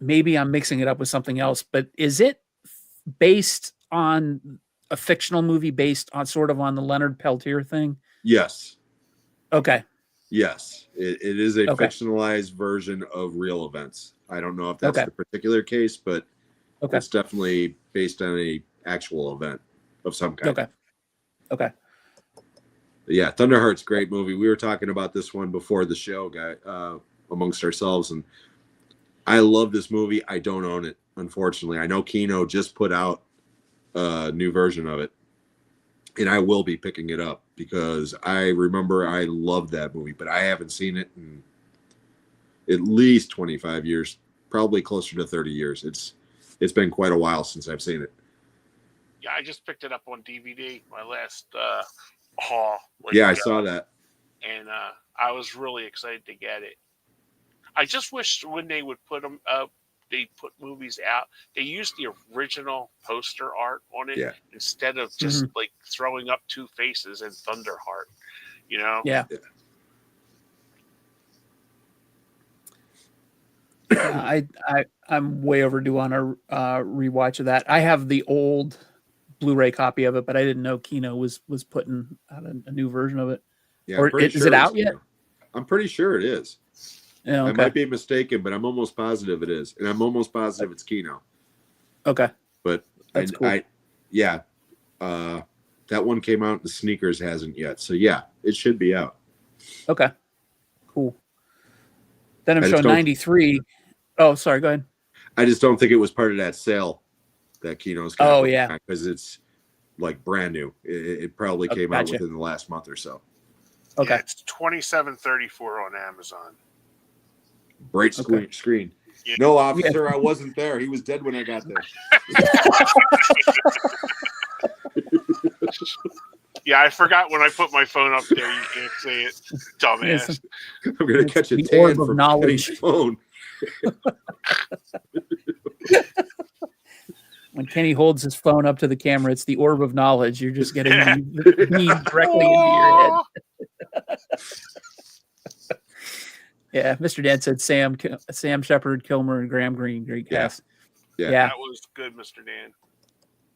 maybe I'm mixing it up with something else. But is it based on a fictional movie based on sort of on the Leonard Peltier thing? Yes. Okay. Yes, it is a fictionalized version of real events. I don't know if that's the particular case, but it's definitely based on a actual event of some kind. Okay. But yeah, Thunderheart's a great movie. We were talking about this one before the show, amongst ourselves, and I love this movie. I don't own it, unfortunately. I know Kino just put out a new version of it, and I will be picking it up because I remember I loved that movie, but I haven't seen it in at least 25 years, probably closer to 30 years. It's been quite a while since I've seen it. Yeah, I just picked it up on DVD, my last haul. I saw that. And I was really excited to get it. I just wish when they would put them up, they put movies out, they used the original poster art on it instead of just like throwing up two faces and Thunderheart, Yeah. I'm way overdue on a rewatch of that. I have the old Blu-ray copy of it, but I didn't know Kino was putting out a new version of it. Yeah, or is it out yet? I'm pretty sure it is. Yeah, I might be mistaken, but I'm almost positive it is, and I'm almost positive it's Kino. Okay, but that's cool. That one came out. The Sneakers hasn't yet, so yeah, it should be out. Okay, cool. Then I'm showing 93. Oh, sorry. Go ahead. I just don't think it was part of that sale that Kino's got. Oh yeah, because it's like brand new. It probably came out within the last month or so. Okay, yeah, it's $27.34 on Amazon. Bright screen. Yeah. No, officer, I wasn't there. He was dead when I got there. Yeah, I forgot when I put my phone up there. You can't say it, dumbass. I'm gonna catch a the tan orb of from knowledge. Kenny's phone. When Kenny holds his phone up to the camera, it's the orb of knowledge. You're just getting me directly into your head. Yeah, Mr. Dan said Sam Shepard, Kilmer, and Graham Greene. Great cast. Yeah, that was good, Mr. Dan.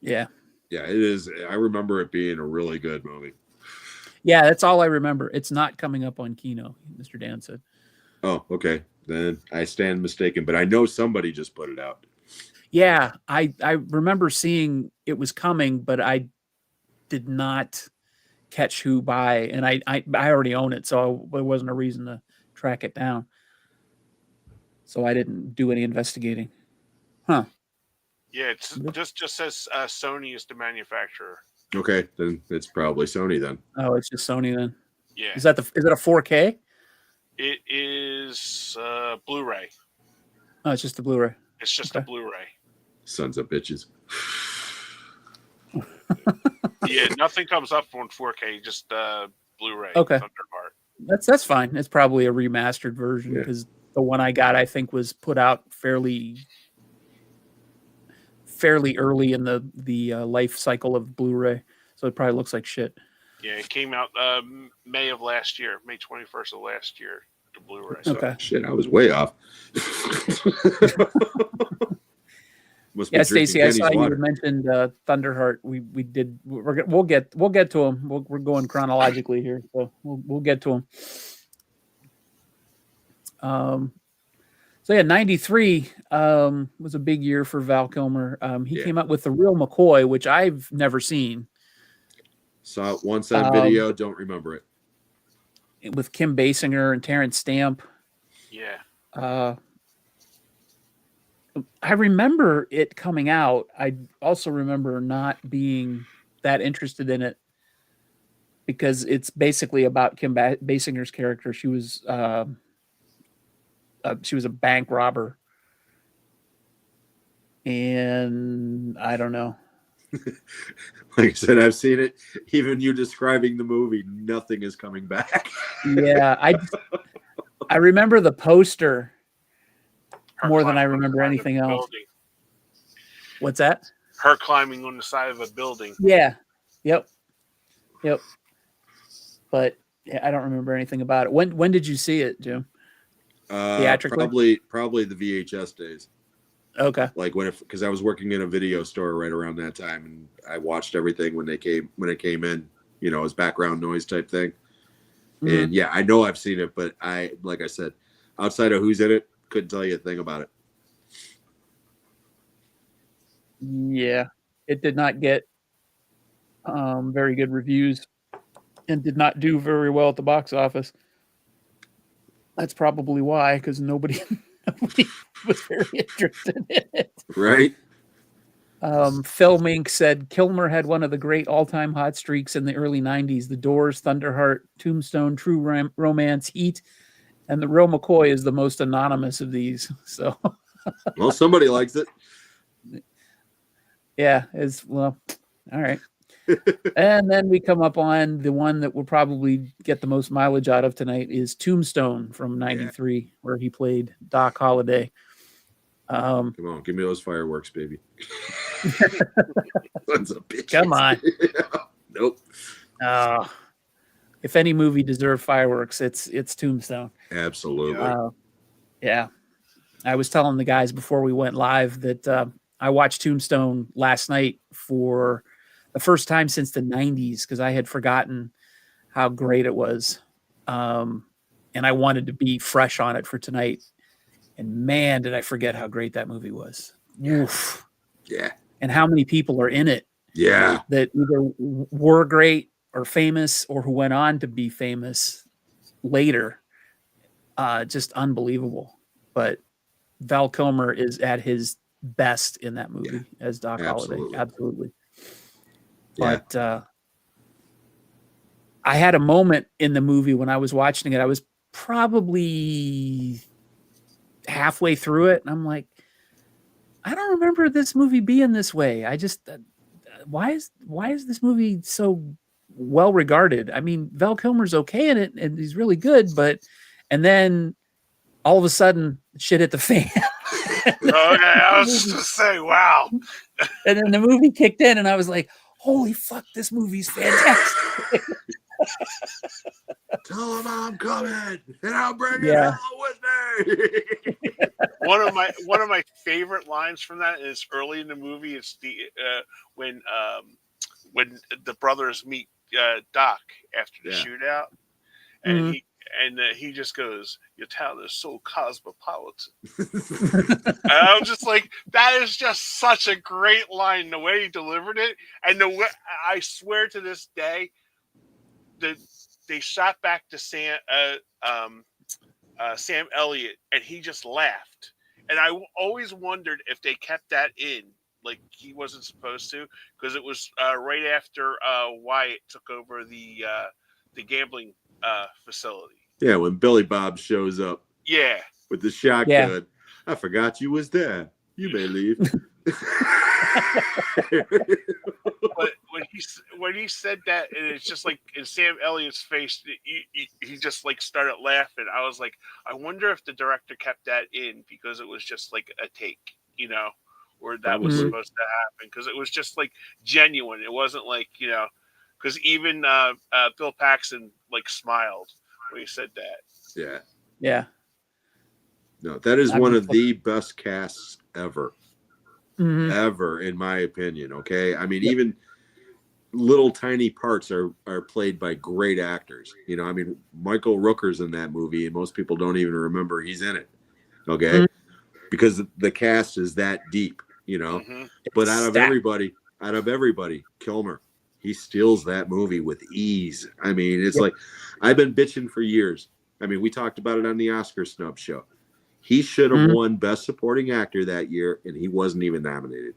Yeah, it is. I remember it being a really good movie. Yeah, that's all I remember. It's not coming up on Kino, Mr. Dan said. Oh, okay. Then I stand mistaken, but I know somebody just put it out. Yeah, I remember seeing it was coming, but I did not catch who by, and I already own it, so there wasn't a reason to track it down. so I didn't do any investigating. Huh? Yeah, it's just says Sony is the manufacturer. Okay, then it's probably Sony then. Oh, it's just Sony then. Yeah. Is it a 4K? It is Blu-ray. Oh, it's just the Blu-ray. It's just a Blu-ray. Sons of bitches. Yeah, nothing comes up on 4K, just Blu-ray. Okay. Thunderheart. That's fine. It's probably a remastered version because the one I got, I think, was put out fairly early in the life cycle of Blu-ray, so it probably looks like shit. Yeah, it came out May of last year, May 21st of last year, the Blu-ray. Okay. Shit, I was way off. Yeah, Stacey, I saw you mentioned Thunderheart. We'll get to him. We're going chronologically here, so we'll get to him. So yeah, 93 was a big year for Val Kilmer. He came out with The Real McCoy, which I've never seen. Saw it once on video, don't remember it. With Kim Basinger and Terrence Stamp. Yeah. I remember it coming out. I also remember not being that interested in it because it's basically about Kim Basinger's character. She was a bank robber, and I don't know. Like I said, I've seen it. Even you describing the movie, nothing is coming back. Yeah, I remember the poster more than I remember anything else. Building. What's that? Her climbing on the side of a building. Yeah. Yep. But yeah, I don't remember anything about it. When did you see it, Jim? Theatrically? Probably the VHS days. Okay. Like because I was working in a video store right around that time, and I watched everything when it came in, as background noise type thing. Mm-hmm. And yeah, I know I've seen it, but like I said, outside of who's in it, couldn't tell you a thing about it. Yeah, it did not get very good reviews and did not do very well at the box office. That's probably why, because nobody was very interested in it. Right. Phil Mink said Kilmer had one of the great all-time hot streaks in the early 90s. The Doors, Thunderheart, Tombstone, True Romance, Heat, and The Real McCoy is the most anonymous of these. So, well, somebody likes it. Yeah, all right. And then we come up on the one that we'll probably get the most mileage out of tonight is Tombstone from 93, where he played Doc Holliday. Come on, give me those fireworks, baby. Sons of bitches. Come on. Nope. If any movie deserved fireworks, it's Tombstone. Absolutely. Yeah. I was telling the guys before we went live that I watched Tombstone last night for the first time since the 90s because I had forgotten how great it was. And I wanted to be fresh on it for tonight. And man, did I forget how great that movie was. Oof. Yeah. And how many people are in it. Yeah. That either were great or famous or who went on to be famous later. Just unbelievable. But Val Kilmer is at his best in that movie as Doc Holliday. Absolutely. Yeah. But I had a moment in the movie when I was watching it. I was probably halfway through it, and I'm like, I don't remember this movie being this way. I just why is this movie so well regarded? I mean, Val Kilmer's okay in it, and he's really good, and then all of a sudden, shit hit the fan. Okay, I was just to say, wow. And then the movie kicked in, and I was like, holy fuck, this movie's fantastic. Tell him I'm coming, and I'll bring it all with me. One of my favorite lines from that is early in the movie. It's the when the brothers meet Doc after the shootout, and he just goes, "Your town is so cosmopolitan." And I was just like, that is just such a great line. The way he delivered it, and the way I swear to this day, that they shot back to Sam Elliott, and he just laughed. And I always wondered if they kept that in, like he wasn't supposed to, because it was right after Wyatt took over the gambling facility. Yeah, when Billy Bob shows up. Yeah. With the shotgun. I forgot you was there. You may leave. But when he said that, and it's just like in Sam Elliott's face, he just like started laughing. I was like, I wonder if the director kept that in because it was just like a take, or that was supposed to happen, because it was just like genuine. It wasn't like, because even Bill Paxton like smiled when he said that. Yeah. Yeah. No, that is one of the best casts ever. Ever, in my opinion. Okay. I mean, even little tiny parts are played by great actors. I mean, Michael Rooker's in that movie, and most people don't even remember he's in it. Okay. Because the cast is that deep, But out of everybody, Kilmer, he steals that movie with ease. I mean, it's like, I've been bitching for years. I mean, we talked about it on the Oscar snub show. He should have won Best Supporting Actor that year, and he wasn't even nominated.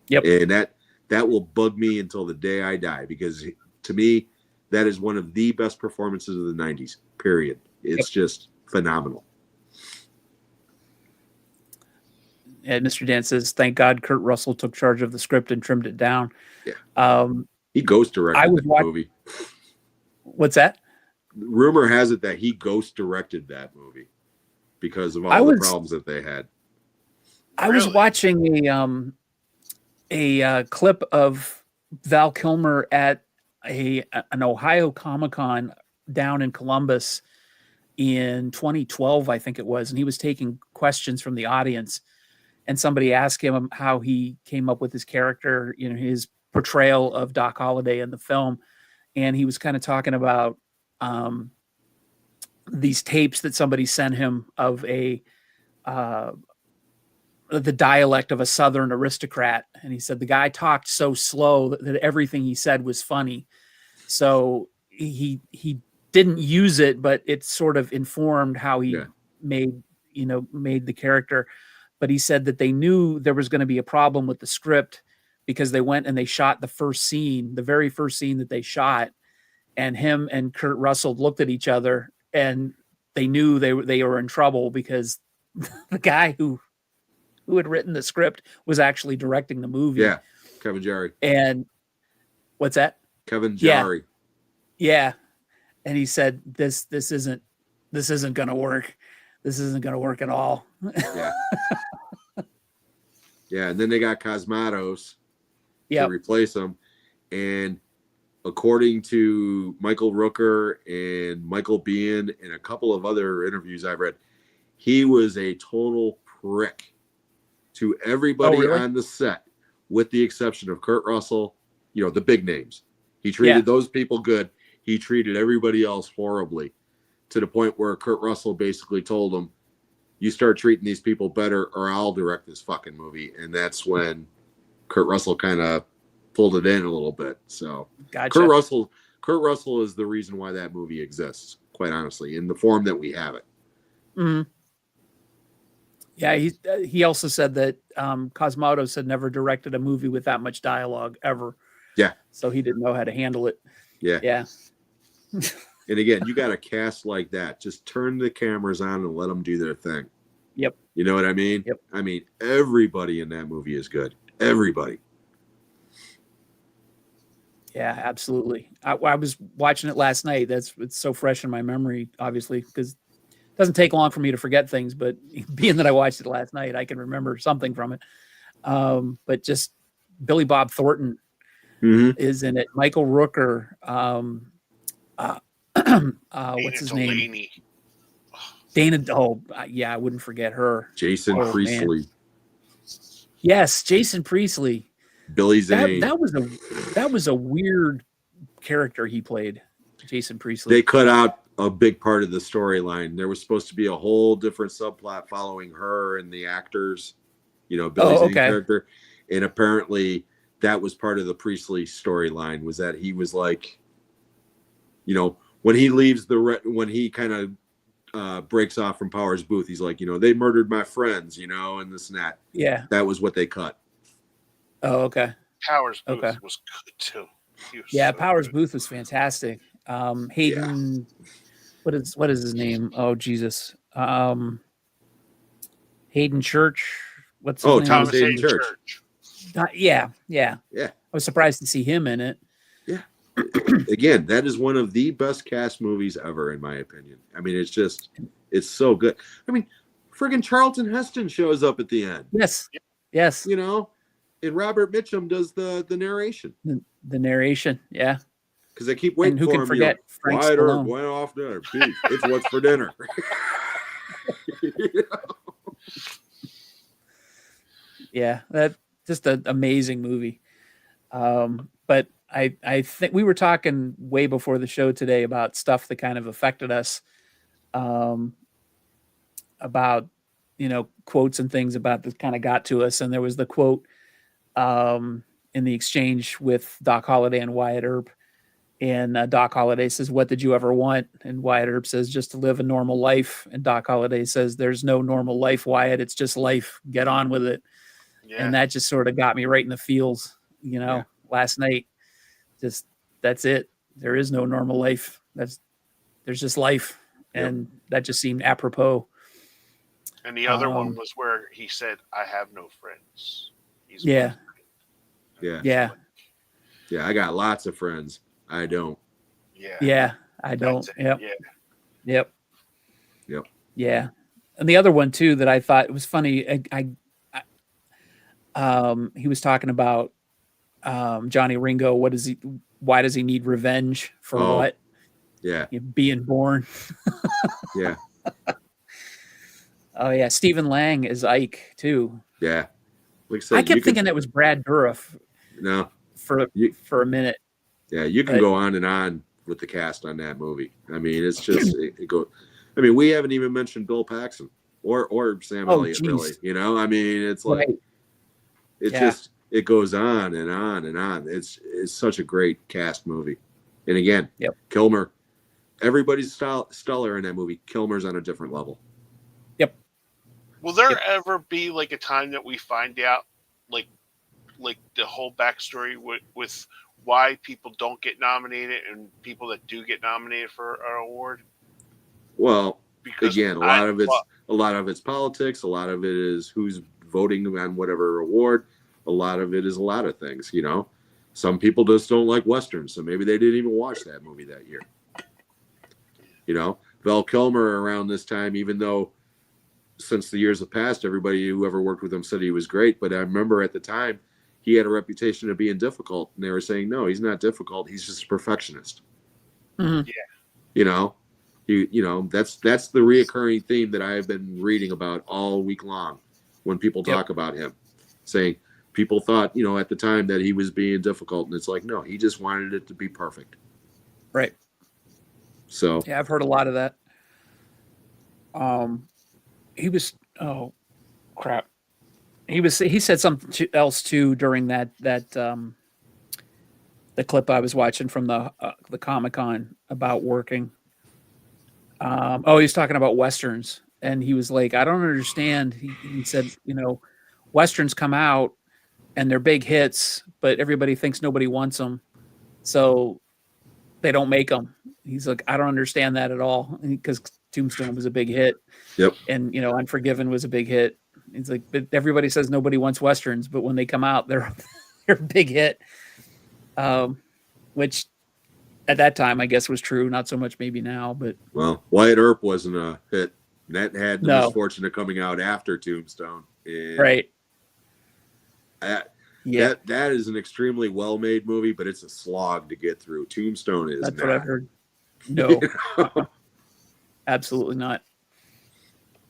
Yep. And that will bug me until the day I die, because to me, that is one of the best performances of the 90s, period. It's just phenomenal. And Mr. Dan says, thank God Kurt Russell took charge of the script and trimmed it down. Yeah. He ghost directed the movie. What's that? Rumor has it that he ghost directed that movie because of all the problems that they had. I was watching a clip of Val Kilmer at an Ohio Comic-Con down in Columbus in 2012, I think it was, and he was taking questions from the audience, and somebody asked him how he came up with his character, his portrayal of Doc Holliday in the film, and he was kind of talking about these tapes that somebody sent him of the dialect of a Southern aristocrat. And he said the guy talked so slow that everything he said was funny. So he didn't use it, but it sort of informed how he made the character. But he said that they knew there was going to be a problem with the script because they went and they shot the very first scene that they shot. And him and Kurt Russell looked at each other and they knew they were in trouble because the guy who had written the script was actually directing the movie. Yeah. Kevin Jarry. And what's that? Kevin Jarry. Yeah. And he said, this isn't going to work. This isn't going to work at all. Yeah. Yeah. And then they got Cosmatos to replace him. And according to Michael Rooker and Michael Biehn and a couple of other interviews I've read, he was a total prick to everybody on the set, with the exception of Kurt Russell, the big names. He treated those people good. He treated everybody else horribly, to the point where Kurt Russell basically told him, you start treating these people better or I'll direct this fucking movie. And that's when Kurt Russell kind of pulled it in a little bit. So gotcha. Kurt Russell is the reason why that movie exists, quite honestly, in the form that we have it. Mm-hmm. Yeah, he also said that Cosmatos had never directed a movie with that much dialogue ever. Yeah. So he didn't know how to handle it. Yeah. Yeah. And again, you got a cast like that. Just turn the cameras on and let them do their thing. Yep. You know what I mean? Yep. I mean, everybody in that movie is good. Everybody. Yeah, absolutely. I was watching it last night. It's so fresh in my memory, obviously, because it doesn't take long for me to forget things. But being that I watched it last night, I can remember something from it. But just Billy Bob Thornton is in it. Michael Rooker. What's his name? Dana. Oh, yeah, I wouldn't forget her. Jason Priestley. Man. Yes, Jason Priestley. Billy Zane. That was a weird character he played, Jason Priestley. They cut out a big part of the storyline. There was supposed to be a whole different subplot following her and the actors, Billy Zane character. And apparently that was part of the Priestley storyline, was that he was like, when he leaves when he kind of breaks off from Powers Booth. He's like, they murdered my friends, and this and that. Yeah. That was what they cut. Oh, okay. Powers Booth Okay. was good too. Yeah, Powers Booth was fantastic. Hayden, what is his name? Oh, Jesus. Hayden Church. What's his name? Thomas Hayden Church. Yeah. I was surprised to see him in it. Yeah. Again, that is one of the best cast movies ever, in my opinion. I mean, it's so good. I mean, friggin' Charlton Heston shows up at the end. Yes. And Robert Mitchum does the narration. The narration, yeah. Because I keep waiting and who for can him. Forget Frank Wyatt Earp Stallone. went off dinner. Beef. It's what's for dinner. Yeah, that just an amazing movie. But I think we were talking way before the show today about stuff that kind of affected us, about quotes and things about that kind of got to us. And there was the quote in the exchange with Doc Holliday and Wyatt Earp. And Doc Holliday says, "What did you ever want?" And Wyatt Earp says, "Just to live a normal life." And Doc Holliday says, "There's no normal life, Wyatt. It's just life. Get on with it." Yeah. And that just sort of got me right in the feels, last night. Just, that's it. There is no normal life. There's just life. And that just seemed apropos. And the other one was where he said, "I have no friends." Yeah. I got lots of friends. I don't. Yeah, I don't. Yep. Yep. Yeah. And the other one too that I thought was funny, he was talking about Johnny Ringo. Why does he need revenge for what? Yeah. Being born. Yeah. Oh yeah, Stephen Lang is Ike too. Yeah. Like I said, I kept thinking that was Brad Dourif. No. For a minute. Yeah, you can go on and on with the cast on that movie. I mean, it's just we haven't even mentioned Bill Paxton or Sam Elliott, really. I mean, it's like it goes on and on and on. It's such a great cast movie. And again, Kilmer, everybody's stellar in that movie. Kilmer's on a different level. Yep. Will there ever be like a time that we find out like the whole backstory with why people don't get nominated and people that do get nominated for an award? Well, again, a lot of it's politics. A lot of it is who's voting on whatever award. A lot of it is a lot of things. Some people just don't like Westerns, so maybe they didn't even watch that movie that year. Val Kilmer around this time, even though since the years have passed, everybody who ever worked with him said he was great. But I remember at the time, he had a reputation of being difficult, and they were saying, no, he's not difficult. He's just a perfectionist. Mm-hmm. Yeah. That's the reoccurring theme that I've been reading about all week long when people talk about him, saying people thought, at the time that he was being difficult, and it's like, no, he just wanted it to be perfect. Right. So yeah, I've heard a lot of that. He was, crap. He said something else too during that the clip I was watching from the Comic-Con about working. He was talking about Westerns, and he was like, I don't understand. He said, Westerns come out and they're big hits, but everybody thinks nobody wants them, so they don't make them. He's like, I don't understand that at all, because Tombstone was a big hit. Yep. And Unforgiven was a big hit. It's like, but everybody says nobody wants Westerns, but when they come out, they're a big hit. Which at that time, I guess, was true. Not so much maybe now, but Wyatt Earp wasn't a hit. That had the misfortune of coming out after Tombstone. And right. That is an extremely well-made movie, but it's a slog to get through. Tombstone is. That's what I've heard. No, absolutely not.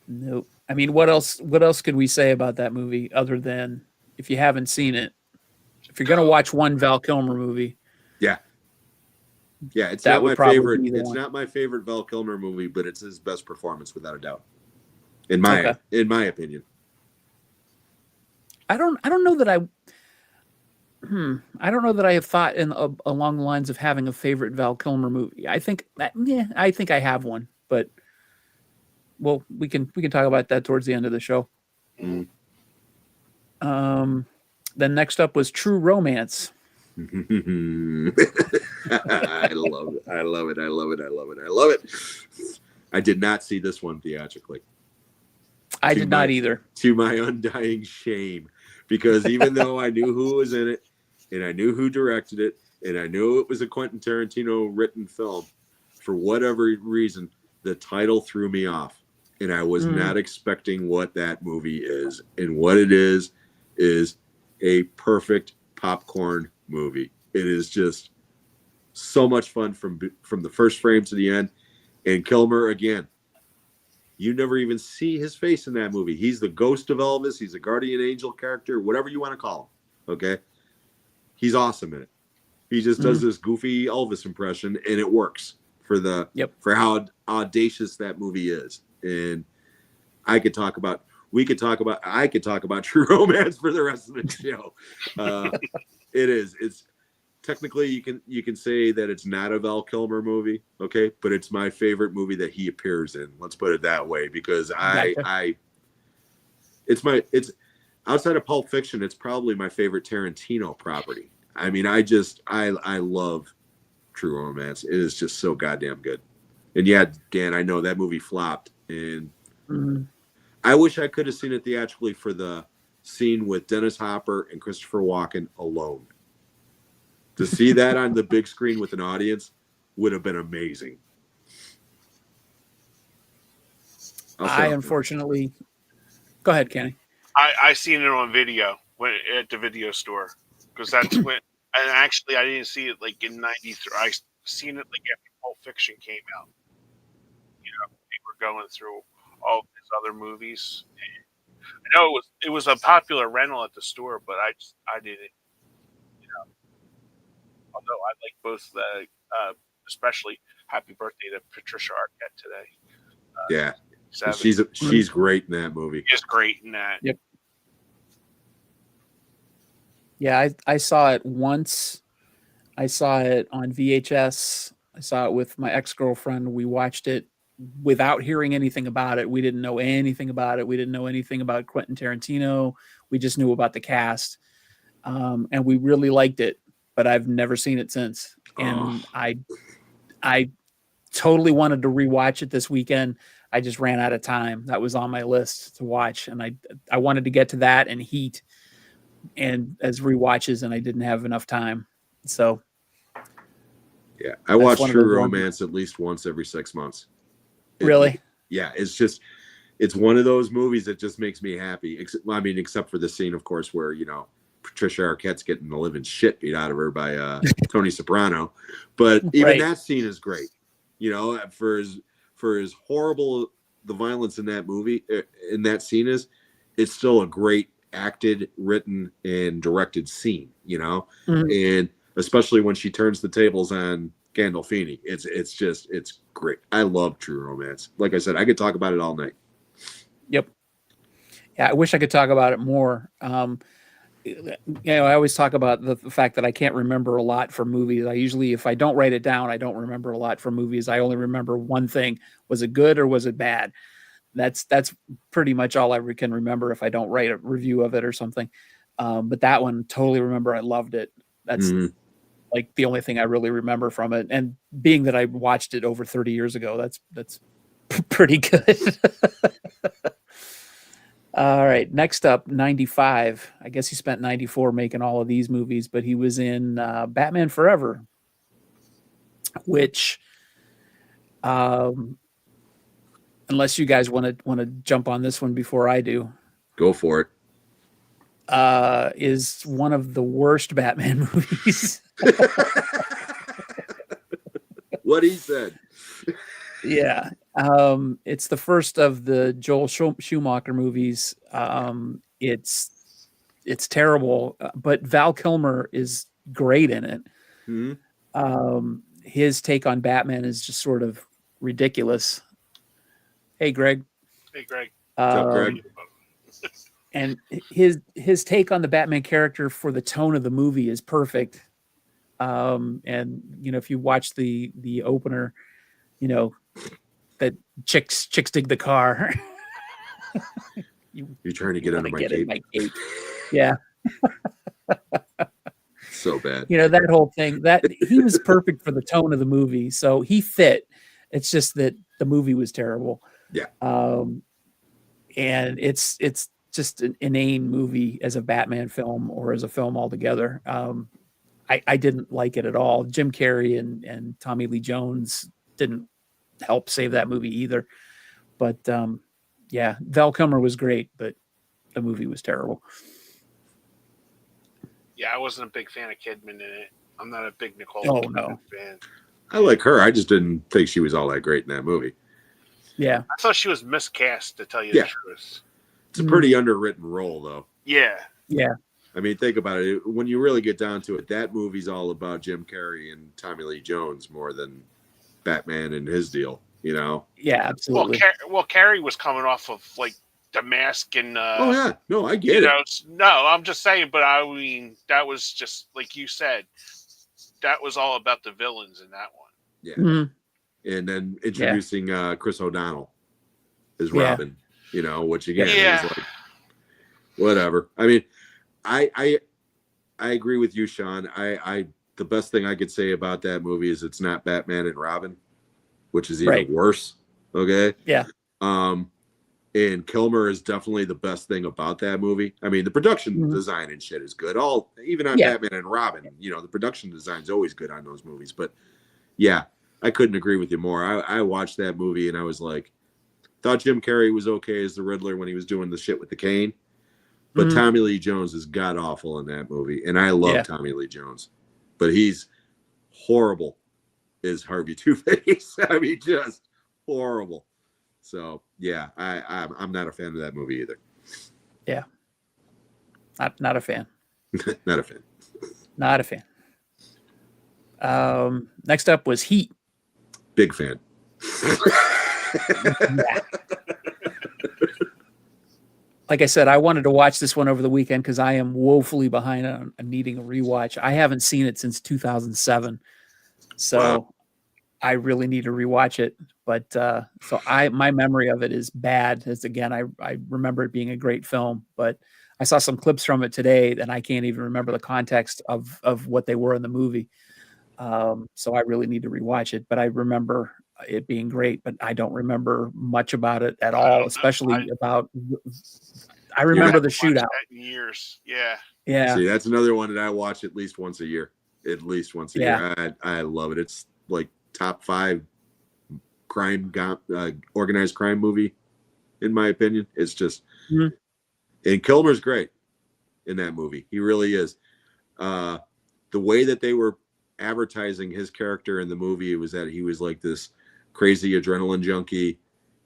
Nope. I mean, what else could we say about that movie other than, if you haven't seen it, if you're going to watch one Val Kilmer movie, it's not my favorite. It's not my favorite Val Kilmer movie, but it's his best performance without a doubt, in my opinion. I don't know that I don't know that I have thought along the lines of having a favorite Val Kilmer movie. I think I have one, but well, we can talk about that towards the end of the show. Mm. Then next up was True Romance. I love it. I love it. I love it. I love it. I love it. I did not see this one theatrically. I did not either. To my undying shame, because even though I knew who was in it, and I knew who directed it, and I knew it was a Quentin Tarantino written film, for whatever reason, the title threw me off, and I was not expecting what that movie is. And what it is a perfect popcorn movie. It is just so much fun from the first frame to the end. And Kilmer, again, you never even see his face in that movie. He's the ghost of Elvis. He's a guardian angel character, whatever you want to call him. Okay, he's awesome in it. He just does this goofy Elvis impression, and it works for how audacious that movie is. And I could talk about True Romance for the rest of the show. It's technically you can say that it's not a Val Kilmer movie, okay, but it's my favorite movie that he appears in. Let's put it that way, because it's outside of Pulp Fiction, it's probably my favorite Tarantino property. I mean, I love True Romance. It is just so goddamn good. And yeah, Dan, I know that movie flopped, and I wish I could have seen it theatrically for the scene with Dennis Hopper and Christopher Walken alone. To see that on the big screen with an audience would have been amazing. I unfortunately... Go ahead, Kenny. I seen it on video at the video store, because that's when. And actually, I didn't see it like in '93. I seen it like after Pulp Fiction came out. You know, they were going through all of his other movies. I know it was a popular rental at the store, but I didn't. You know, although I like both the, especially Happy Birthday to Patricia Arquette today. She's great in that movie. She's great in that. Yep. Yeah, I saw it once. I saw it on VHS. I saw it with my ex-girlfriend. We watched it without hearing anything about it. We didn't know anything about it. We didn't know anything about Quentin Tarantino. We just knew about the cast. And we really liked it, but I've never seen it since. And I totally wanted to rewatch it this weekend. I just ran out of time. That was on my list to watch. And I wanted to get to that and Heat and as rewatches, and I didn't have enough time. So yeah, I watch True Romance at least once every 6 months. Really? It's one of those movies that just makes me happy. Except for the scene, of course, where, you know, Patricia Arquette's getting the living shit beat out of her by Tony Soprano. But even that scene is great. You know, for as horrible the violence in that movie, in that scene is, it's still a great acted, written, and directed scene, you know? And especially when she turns the tables on Gandolfini. It's great. I love True Romance. Like I said, I could talk about it all night. Yep. Yeah, I wish I could talk about it more. You know, I always talk about the fact that I can't remember a lot from movies. I usually, if I don't write it down, I don't remember a lot from movies. I only remember one thing. Was it good or was it bad? That's pretty much all I can remember if I don't write a review of it or something. But that one, totally remember. I loved it. That's like the only thing I really remember from it. And being that I watched it over 30 years ago, that's pretty good. All right. Next up, 95. I guess he spent 94 making all of these movies, but he was in Batman Forever, which, unless you guys want to jump on this one before I do, go for it. Is one of the worst Batman movies. What he said. Yeah. It's the first of the Joel Schumacher movies. It's terrible, but Val Kilmer is great in it. His take on Batman is just sort of ridiculous. Hey, Greg. Hey, Greg. What's up, Greg? And his take on the Batman character for the tone of the movie is perfect. And you know, if you watch the opener, you know, that chicks dig the car. You're trying to get under my cape. Yeah. So bad. You know, that whole thing, that he was perfect for the tone of the movie. So he fit. It's just that the movie was terrible. Yeah. And it's just an inane movie as a Batman film or as a film altogether. I didn't like it at all. Jim Carrey and Tommy Lee Jones didn't help save that movie either. But yeah, Val Kilmer was great, but the movie was terrible. Yeah, I wasn't a big fan of Kidman in it. I'm not a big Nicole Kidman fan. I like her. I just didn't think she was all that great in that movie. Yeah. I thought she was miscast, to tell you the truth. It's a pretty underwritten role, though. Yeah. Yeah. I mean, think about it. When you really get down to it, that movie's all about Jim Carrey and Tommy Lee Jones more than Batman and his deal, you know? Yeah, absolutely. Well, Carrey was coming off of, like, The Mask and... oh, yeah. No, I get it. No, I'm just saying, but I mean, that was just, like you said, that was all about the villains in that one. Yeah. Mm-hmm. And then introducing Chris O'Donnell as Robin, you know, which again is like, whatever. I mean, I agree with you, Sean. The best thing I could say about that movie is it's not Batman and Robin, which is even worse. Okay. Yeah. And Kilmer is definitely the best thing about that movie. I mean, the production design and shit is good. Even on Batman and Robin, you know, the production design is always good on those movies. But yeah, I couldn't agree with you more. I watched that movie and I was like, thought Jim Carrey was okay as the Riddler when he was doing the shit with the cane. But Tommy Lee Jones is god awful in that movie. And I love Tommy Lee Jones. But he's horrible as Harvey Two-Face. I mean, just horrible. So yeah, I'm not a fan of that movie either. Yeah. Not a fan. Not a fan. Not a fan. Next up was Heat. Big fan. Like I said, I wanted to watch this one over the weekend because I am woefully behind on needing a rewatch. I haven't seen it since 2007. So I really need to rewatch it. But my memory of it is bad. As again, I remember it being a great film, but I saw some clips from it today and I can't even remember the context of what they were in the movie. So I really need to rewatch it, but I remember it being great, but I don't remember much about it at all, especially I remember the shootout. In years. Yeah. Yeah. See, that's another one that I watch at least once a year. At least once a year. I love it. It's like top 5 organized crime movie, in my opinion. It's just, and Kilmer's great in that movie. He really is. The way that they were advertising his character in the movie was that he was like this crazy adrenaline junkie,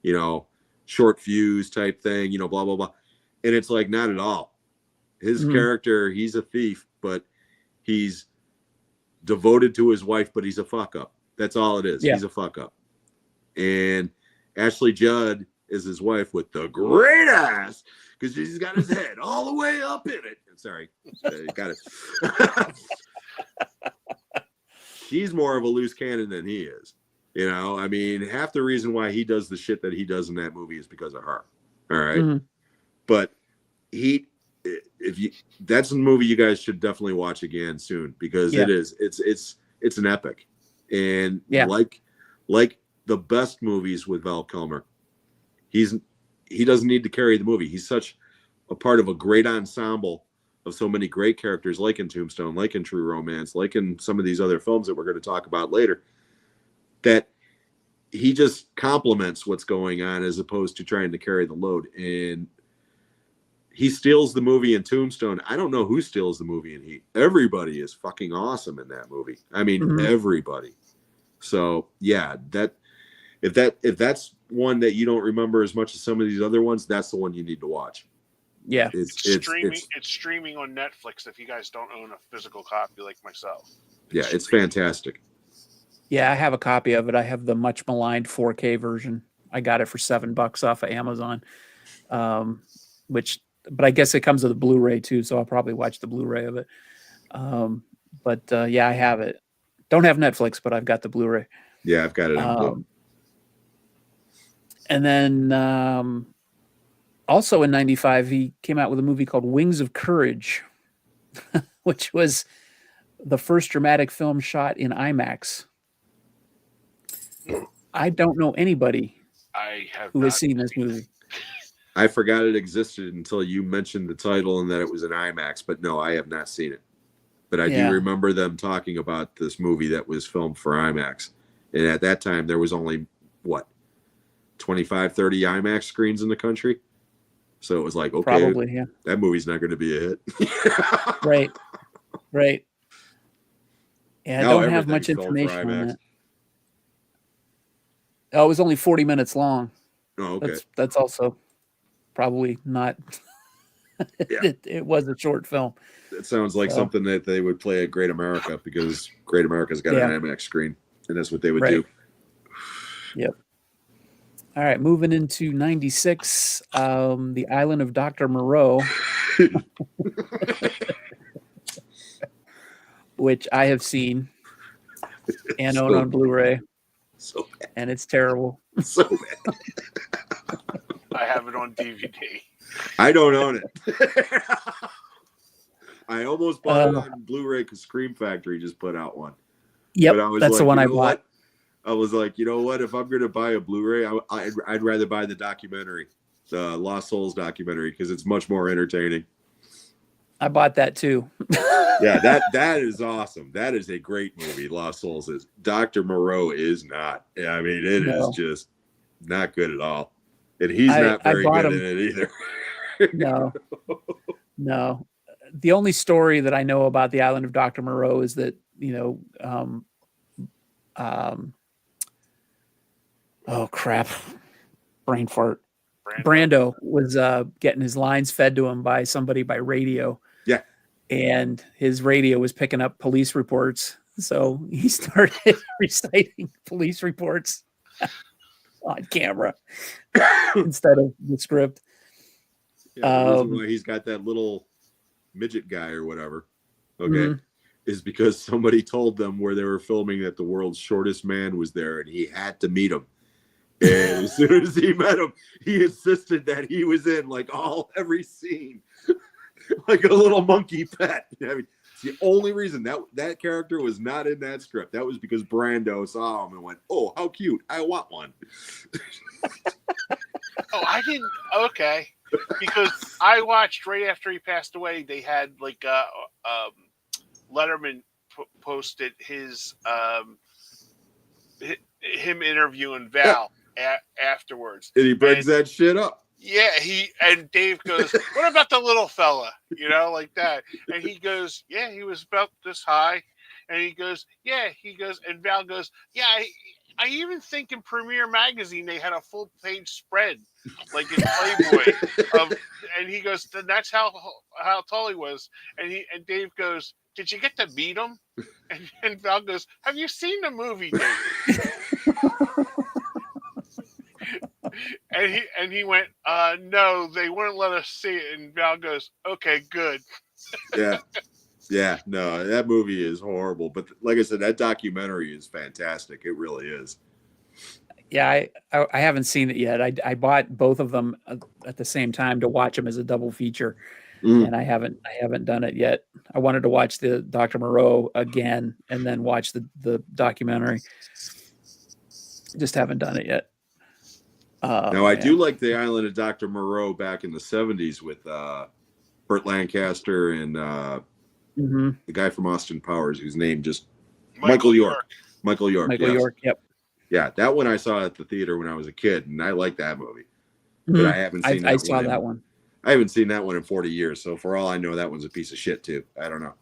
you know, short fuse type thing, you know, blah, blah, blah. And it's like, not at all. His character, he's a thief, but he's devoted to his wife, but he's a fuck up. That's all it is. He's a fuck up. And Ashley Judd is his wife with the great ass because he's got his head all the way up in it. Sorry. Got it. She's more of a loose cannon than he is. You know, I mean, half the reason why he does the shit that he does in that movie is because of her. All right. But that's a movie you guys should definitely watch again soon because it's an epic. And like the best movies with Val Kilmer, he doesn't need to carry the movie. He's such a part of a great ensemble of so many great characters, like in Tombstone, like in True Romance, like in some of these other films that we're going to talk about later, that he just complements what's going on as opposed to trying to carry the load. And he steals the movie in Tombstone. I don't know who steals the movie in Heat. Everybody is fucking awesome in that movie. I mean, everybody. So yeah, if that's one that you don't remember as much as some of these other ones, that's the one you need to watch. Yeah, it's streaming on Netflix if you guys don't own a physical copy like myself. It's fantastic. Yeah, I have a copy of it. I have the much maligned 4K version. I got it for $7 off of Amazon. But I guess it comes with a Blu-ray too, so I'll probably watch the Blu-ray of it. Yeah, I have it. Don't have Netflix, but I've got the Blu-ray. Yeah, I've got it on Blu. And then also in 95, he came out with a movie called Wings of Courage, which was the first dramatic film shot in IMAX. I don't know anybody who has seen this movie. I forgot it existed until you mentioned the title and that it was an IMAX, but no, I have not seen it. But I do remember them talking about this movie that was filmed for IMAX. And at that time, there was only, 25, 30 IMAX screens in the country? So it was like, okay, probably, yeah. That movie's not going to be a hit. Right. Yeah, I don't have much information on that. Oh, it was only 40 minutes long. Oh, okay. That's also probably not. It was a short film. It sounds like something that they would play at Great America, because Great America's got an IMAX screen, and that's what they would do. Yep. All right, moving into 96, The Island of Dr. Moreau, which I have seen and own on Blu-ray. So bad. And it's terrible. So bad. I have it on DVD. I don't own it. I almost bought it on Blu-ray because Scream Factory just put out one. Yep, that's the one I bought. I was like, you know what? If I'm going to buy a Blu-ray, I'd rather buy the documentary, the Lost Souls documentary, because it's much more entertaining. I bought that too. Yeah, that is awesome. That is a great movie. Lost Souls is. Dr. Moreau is not. I mean, it is just not good at all. And he's not very good in it either. No. The only story that I know about the Island of Dr. Moreau is that, oh crap, brain fart. Brando was getting his lines fed to him by somebody by radio. Yeah. And his radio was picking up police reports. So he started reciting police reports on camera instead of the script. Yeah, the reason why he's got that little midget guy or whatever, is because somebody told them where they were filming that the world's shortest man was there and he had to meet him. And as soon as he met him, he insisted that he was in every scene, like a little monkey pet. I mean, it's the only reason that character was not in that script. That was because Brando saw him and went, "Oh, how cute! I want one." Oh, I didn't. Okay, because I watched right after he passed away. They had Letterman posted his him interviewing Val afterwards, and he brings that shit up. Yeah, and Dave goes, "What about the little fella?" Like that. And he goes, "Yeah, he was about this high." And he goes, "Yeah." He goes, and Val goes, "Yeah, I even think in Premiere Magazine they had a full page spread, like in Playboy." And he goes, "Then that's how tall he was." And Dave goes, "Did you get to meet him?" And Val goes, "Have you seen the movie, Dave?" And he went, "No, they wouldn't let us see it." And Val goes, "Okay, good." Yeah, no, that movie is horrible. But like I said, that documentary is fantastic. It really is. Yeah, I haven't seen it yet. I bought both of them at the same time to watch them as a double feature, and I haven't done it yet. I wanted to watch the Dr. Moreau again and then watch the documentary. Just haven't done it yet. Now, I do like the Island of Dr. Moreau back in the 70s with Burt Lancaster and the guy from Austin Powers, whose name just Michael York. Michael York. Michael York. Yep. Yeah, that one I saw at the theater when I was a kid, and I like that movie. But I haven't seen that one. I saw that one. I haven't seen that one in 40 years, so for all I know, that one's a piece of shit too. I don't know.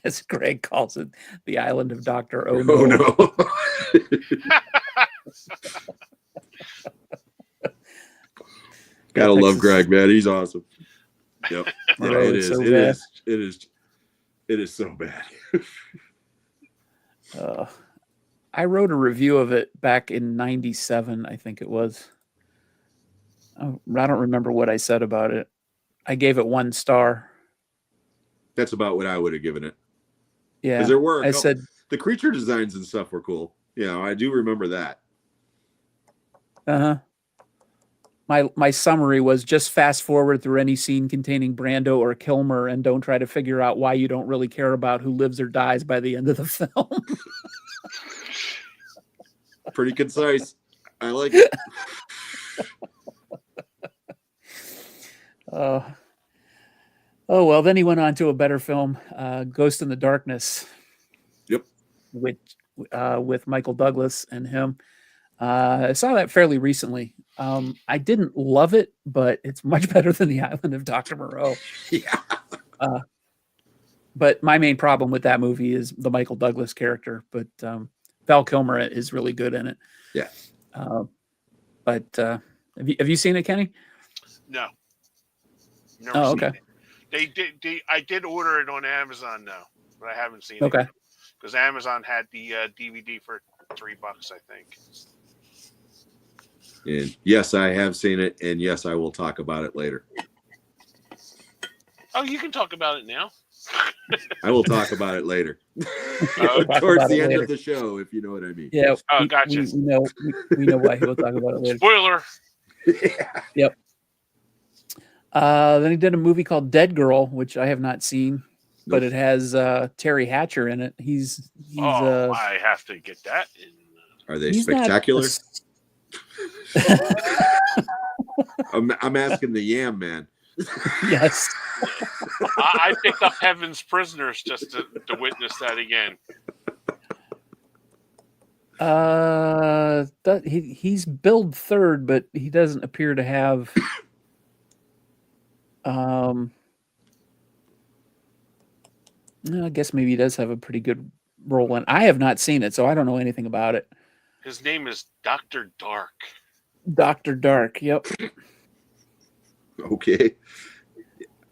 As Greg calls it, the Island of Dr. Oh no. Gotta love Greg, man. He's awesome. Yep. Yeah, it is so bad. I wrote a review of it back in 97, I think it was. I don't remember what I said about it. I gave it 1 star. That's about what I would have given it. Yeah. Because there were I said the creature designs and stuff were cool. I do remember that. Uh-huh. My summary was just fast forward through any scene containing Brando or Kilmer and don't try to figure out why you don't really care about who lives or dies by the end of the film. Pretty concise. I like it. Oh well, then he went on to a better film, Ghost in the Darkness. Yep. With Michael Douglas and him. I saw that fairly recently. I didn't love it, but it's much better than The Island of Dr. Moreau. Yeah. But my main problem with that movie is the Michael Douglas character. But Val Kilmer is really good in it. Yeah. But have you seen it, Kenny? No. Never seen okay. it. I did order it on Amazon though, but I haven't seen it. Okay. Because Amazon had the DVD for $3, I think. And yes, I have seen it, and yes, I will talk about it later. Oh, you can talk about it now. I will talk about it later. Towards the end of the show, if you know what I mean. Yeah. Oh, gotcha. We know why he'll talk about it later. Spoiler. Yeah. Yep. Then he did a movie called Dead Girl, which I have not seen, but it has Terry Hatcher in it. He's I have to get that. Are they spectacular? I'm asking the Yam Man. Yes. I picked up Heaven's Prisoners just to witness that again. He's billed third, but he doesn't appear to have. I guess maybe he does have a pretty good role in. I have not seen it, so I don't know anything about it. His name is Dr. Dark. Dr. Dark. Yep. Okay.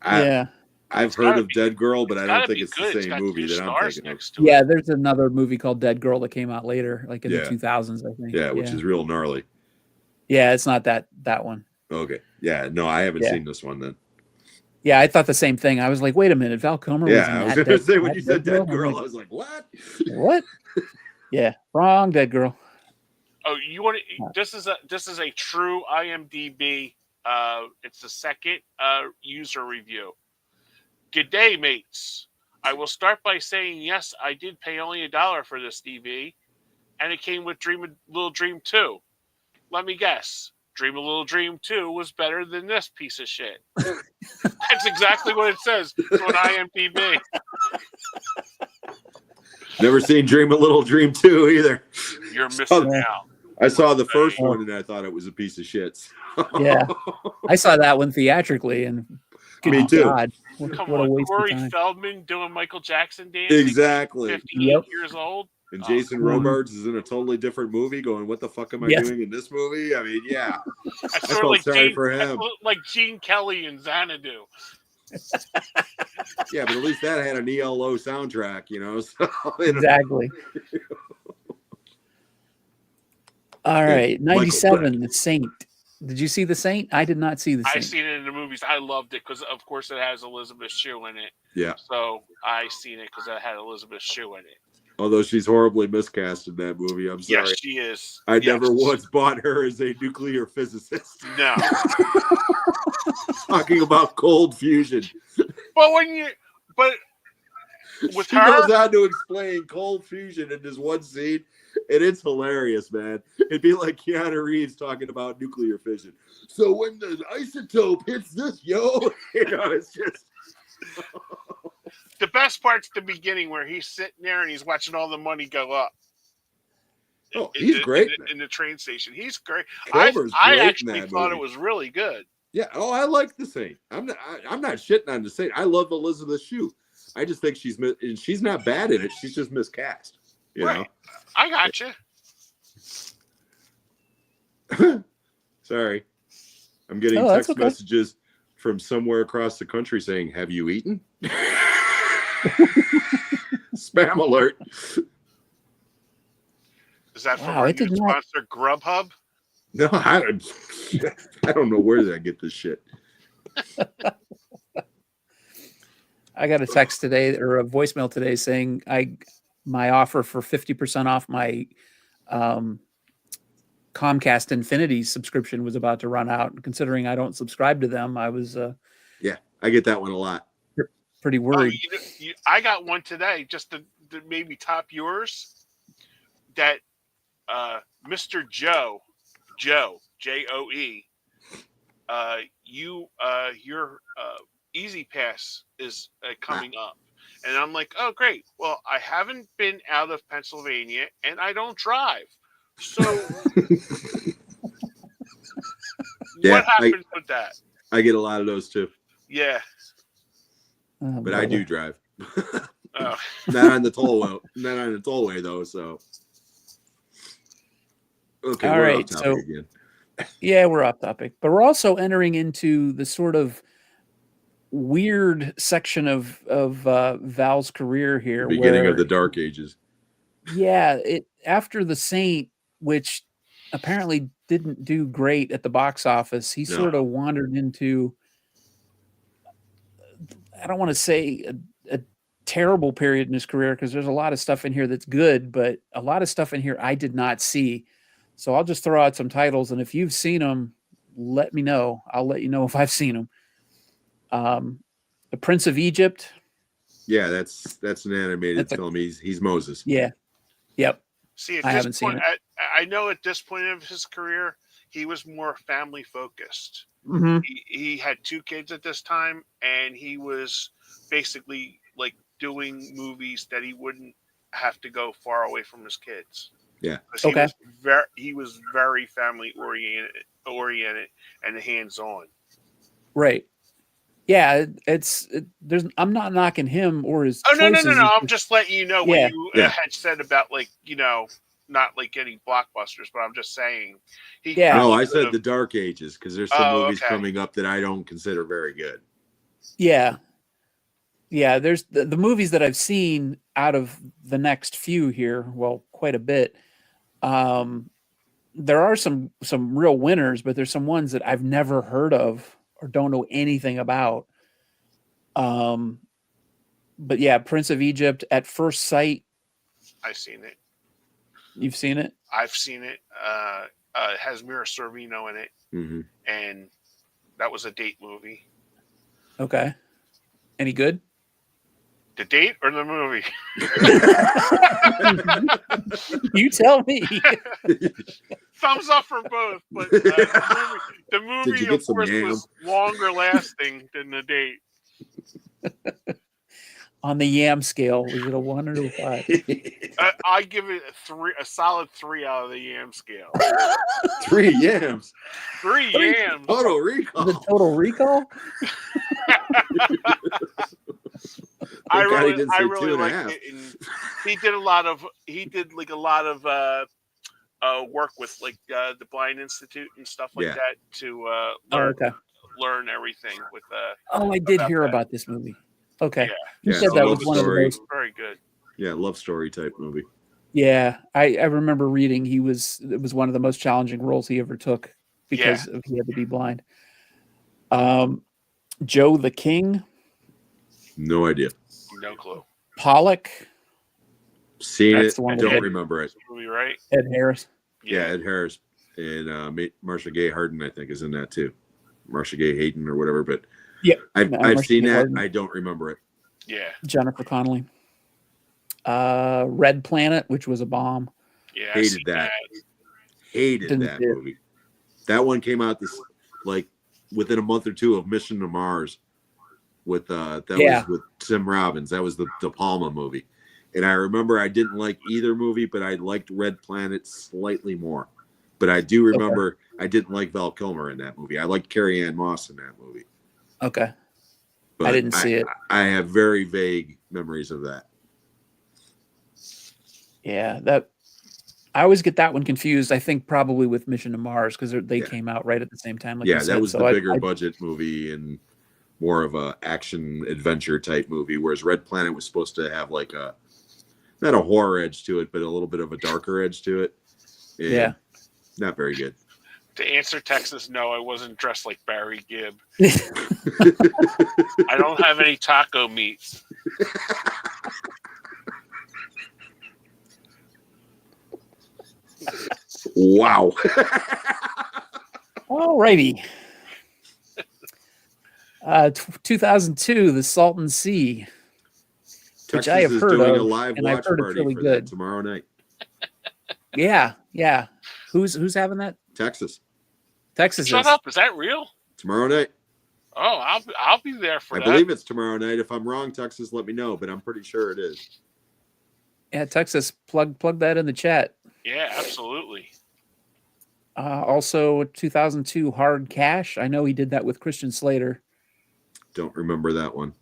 I've heard of Dead Girl, but I don't think it's good. the same movie that I'm thinking of. Yeah, there's another movie called Dead Girl that came out later, like in the 2000s, I think. Yeah, which is real gnarly. Yeah, it's not that one. Okay. Yeah, no, I haven't seen this one then. Yeah, I thought the same thing. I was like, wait a minute, Val Kilmer was in I was that going to say, when that you said Dead Girl, like, I was like, what? What? Yeah, wrong Dead Girl. Oh, you want to? This is a true IMDb. It's the second user review. Good day, mates. I will start by saying yes, I did pay only $1 for this DV, and it came with Dream a Little Dream 2. Let me guess. Dream a Little Dream 2 was better than this piece of shit. That's exactly what it says on IMDb. Never seen Dream a Little Dream 2 either. You're missing out. I saw the first one and I thought it was a piece of shit. Yeah. I saw that one theatrically and me too. God, Come what a on, waste of Corey time. Feldman doing Michael Jackson dance. Exactly. 58 years old. And Jason Robards is in a totally different movie going, what the fuck am I doing in this movie? I mean, yeah. I felt like sorry for him. Like Gene Kelly and Xanadu. Yeah, but at least that had an ELO soundtrack, you know? So, exactly. All right, 97, The Saint. Did you see The Saint? I did not see The Saint. I seen it in the movies. I loved it because, of course, it has Elizabeth Shue in it. Yeah. So I seen it because it had Elizabeth Shue in it. Although she's horribly miscast in that movie. I'm sorry. Yes, she is. I never once bought her as a nuclear physicist. No. Talking about cold fusion. But with she her, goes on to explain cold fusion in this one scene, and it's hilarious, man. It'd be like Keanu Reeves talking about nuclear fission. So when the isotope hits this, you know, it's just. The best part's the beginning where he's sitting there and he's watching all the money go up. Oh, he's great in the train station. He's great. Culver's I great actually thought it was really good. Yeah. Oh, I like The Saint. I'm not shitting on The Saint. I love Elizabeth Shue. I just think she's not bad in it. She's just miscast. You know. I gotcha. Sorry, I'm getting text messages from somewhere across the country saying, "Have you eaten?" Spam alert. Is that from our new sponsor, Grubhub? No, I don't know where did I get this shit. I got a text today or a voicemail today saying my offer for 50% off my Comcast Infinity subscription was about to run out. And considering I don't subscribe to them, I was Yeah, I get that one a lot. pretty worried. I got one today just to maybe top yours. That Mr. Joe, Joe, your Easy Pass is coming up. And I'm like, oh, great. Well, I haven't been out of Pennsylvania and I don't drive. So Yeah, what happens with that? I get a lot of those too. Yeah. But I do drive. Oh. Not on the tollway though, so okay, All we're right, off topic so again. yeah, we're off topic, but we're also entering into the sort of weird section of Val's career here, Beginning where of the Dark Ages. yeah, after The Saint, which apparently didn't do great at the box office, he sort of wandered into, I don't want to say a terrible period in his career, because there's a lot of stuff in here that's good, but a lot of stuff in here I did not see. So I'll just throw out some titles, and if you've seen them, let me know. I'll let you know if I've seen them. The Prince of Egypt. Yeah, that's an animated film. He's Moses. Yeah. Yep. See, I haven't seen it. I know at this point of his career, he was more family focused. Mm-hmm. He had 2 kids at this time, and he was basically like doing movies that he wouldn't have to go far away from his kids. Yeah. Okay. He was very family oriented and hands on. Right. Yeah, I'm not knocking him or his choices. No. I'm just letting you know what you Yeah. had said about, like, not like any blockbusters, but I'm just saying. No, I said the Dark Ages because there's some movies okay. coming up that I don't consider very good. Yeah. Yeah, there's the movies that I've seen out of the next few here, well, quite a bit. There are some real winners, but there's some ones that I've never heard of or don't know anything about. But yeah, Prince of Egypt, At First Sight. I've seen it. You've seen it? I've seen it. It has Mira Sorvino in it, and that was a date movie. Okay. Any good? The date or the movie? You tell me. Thumbs up for both, but the movie of course was longer lasting than the date. On the yam scale, was it a 1 or a 5? I give it a solid 3 out of the yam scale. 3 yams. 3 yams. Total Recall. The Total Recall? I really liked it, and he did a lot of work with like the Blind Institute and stuff like that to learn everything with. I did hear about this movie. Okay, you said that was one of those. Very good. Yeah, love story type movie. Yeah, I remember reading it was one of the most challenging roles he ever took because he had to be blind. Joe the King. No idea. No clue. Pollock. Seen it. I don't remember it. Movie, right? Ed Harris. Yeah, Ed Harris and Marcia Gay Harden, I think, is in that too. Marcia Gay Hayden or whatever. But yeah, I've seen that. Harden. I don't remember it. Yeah. Jennifer Connelly. Red Planet, which was a bomb. Yeah, hated that. Hated that movie. That one came out like within a month or two of Mission to Mars. With was with Tim Robbins. That was the De Palma movie. And I remember I didn't like either movie, but I liked Red Planet slightly more. But I do remember I didn't like Val Kilmer in that movie. I liked Carrie Ann Moss in that movie. Okay. But I didn't see it. I have very vague memories of that. Yeah, I always get that one confused. I think probably with Mission to Mars because they came out right at the same time. Like you said. That was the bigger budget movie and more of a action adventure type movie, whereas Red Planet was supposed to have like not a horror edge to it, but a little bit of a darker edge to it. And not very good. To answer Texas, no, I wasn't dressed like Barry Gibb. I don't have any taco meat. Wow. All righty. 2002, The Salton Sea, which Texas I have is heard doing of, a live and I've watch heard it's party really for good. that tomorrow night. Yeah. Who's having that? Texas. Texas Shut is. up! Is that real? Tomorrow night. Oh, I'll be there for I that. believe it's tomorrow night. If I'm wrong, Texas, let me know, but I'm pretty sure it is. Yeah, Texas, plug that in the chat. Yeah, absolutely. Also, 2002, Hard Cash. I know he did that with Christian Slater. Don't remember that one.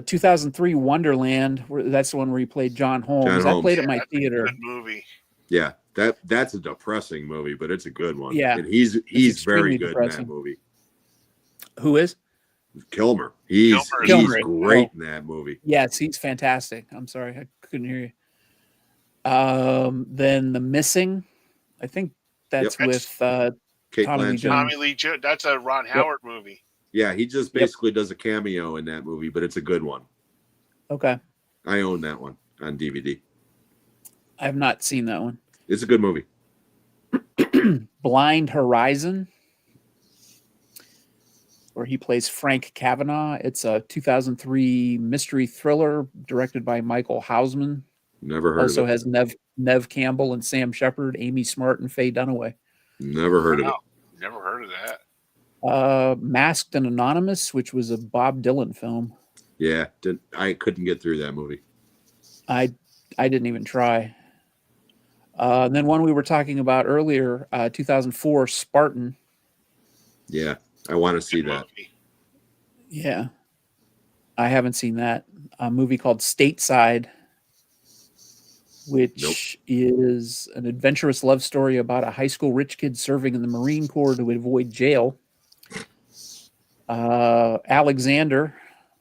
2003, Wonderland. That's the one where he played John Holmes. John Holmes. I played at my That's a theater. good movie. Yeah, that's a depressing movie, but it's a good one. Yeah, and he's very extremely good depressing. in that movie. Who is? Kilmer. He's Kilmer. great in that movie. Yes, he's fantastic. I'm sorry, I couldn't hear you. Then The Missing. I think that's with Kate Tommy Lee Blanchett. Jones. Tommy Lee Jones. That's a Ron Howard movie. Yeah, he just basically does a cameo in that movie, but it's a good one. Okay, I own that one on DVD. I have not seen that one. It's a good movie. Blind Horizon, where he plays Frank Kavanaugh. It's a 2003 mystery thriller directed by Michael Hausman. Never heard Also of it. has Nev Campbell and Sam Shepard, Amy Smart, and Faye Dunaway. Never heard of it. Never heard of that. Masked and Anonymous, which was a Bob Dylan film. Yeah, I couldn't get through that movie. I didn't even try. And then one we were talking about earlier, 2004, Spartan. Yeah, I want to see that. Yeah. I haven't seen that. A movie called Stateside, which is an adventurous love story about a high school rich kid serving in the Marine Corps to avoid jail. Alexander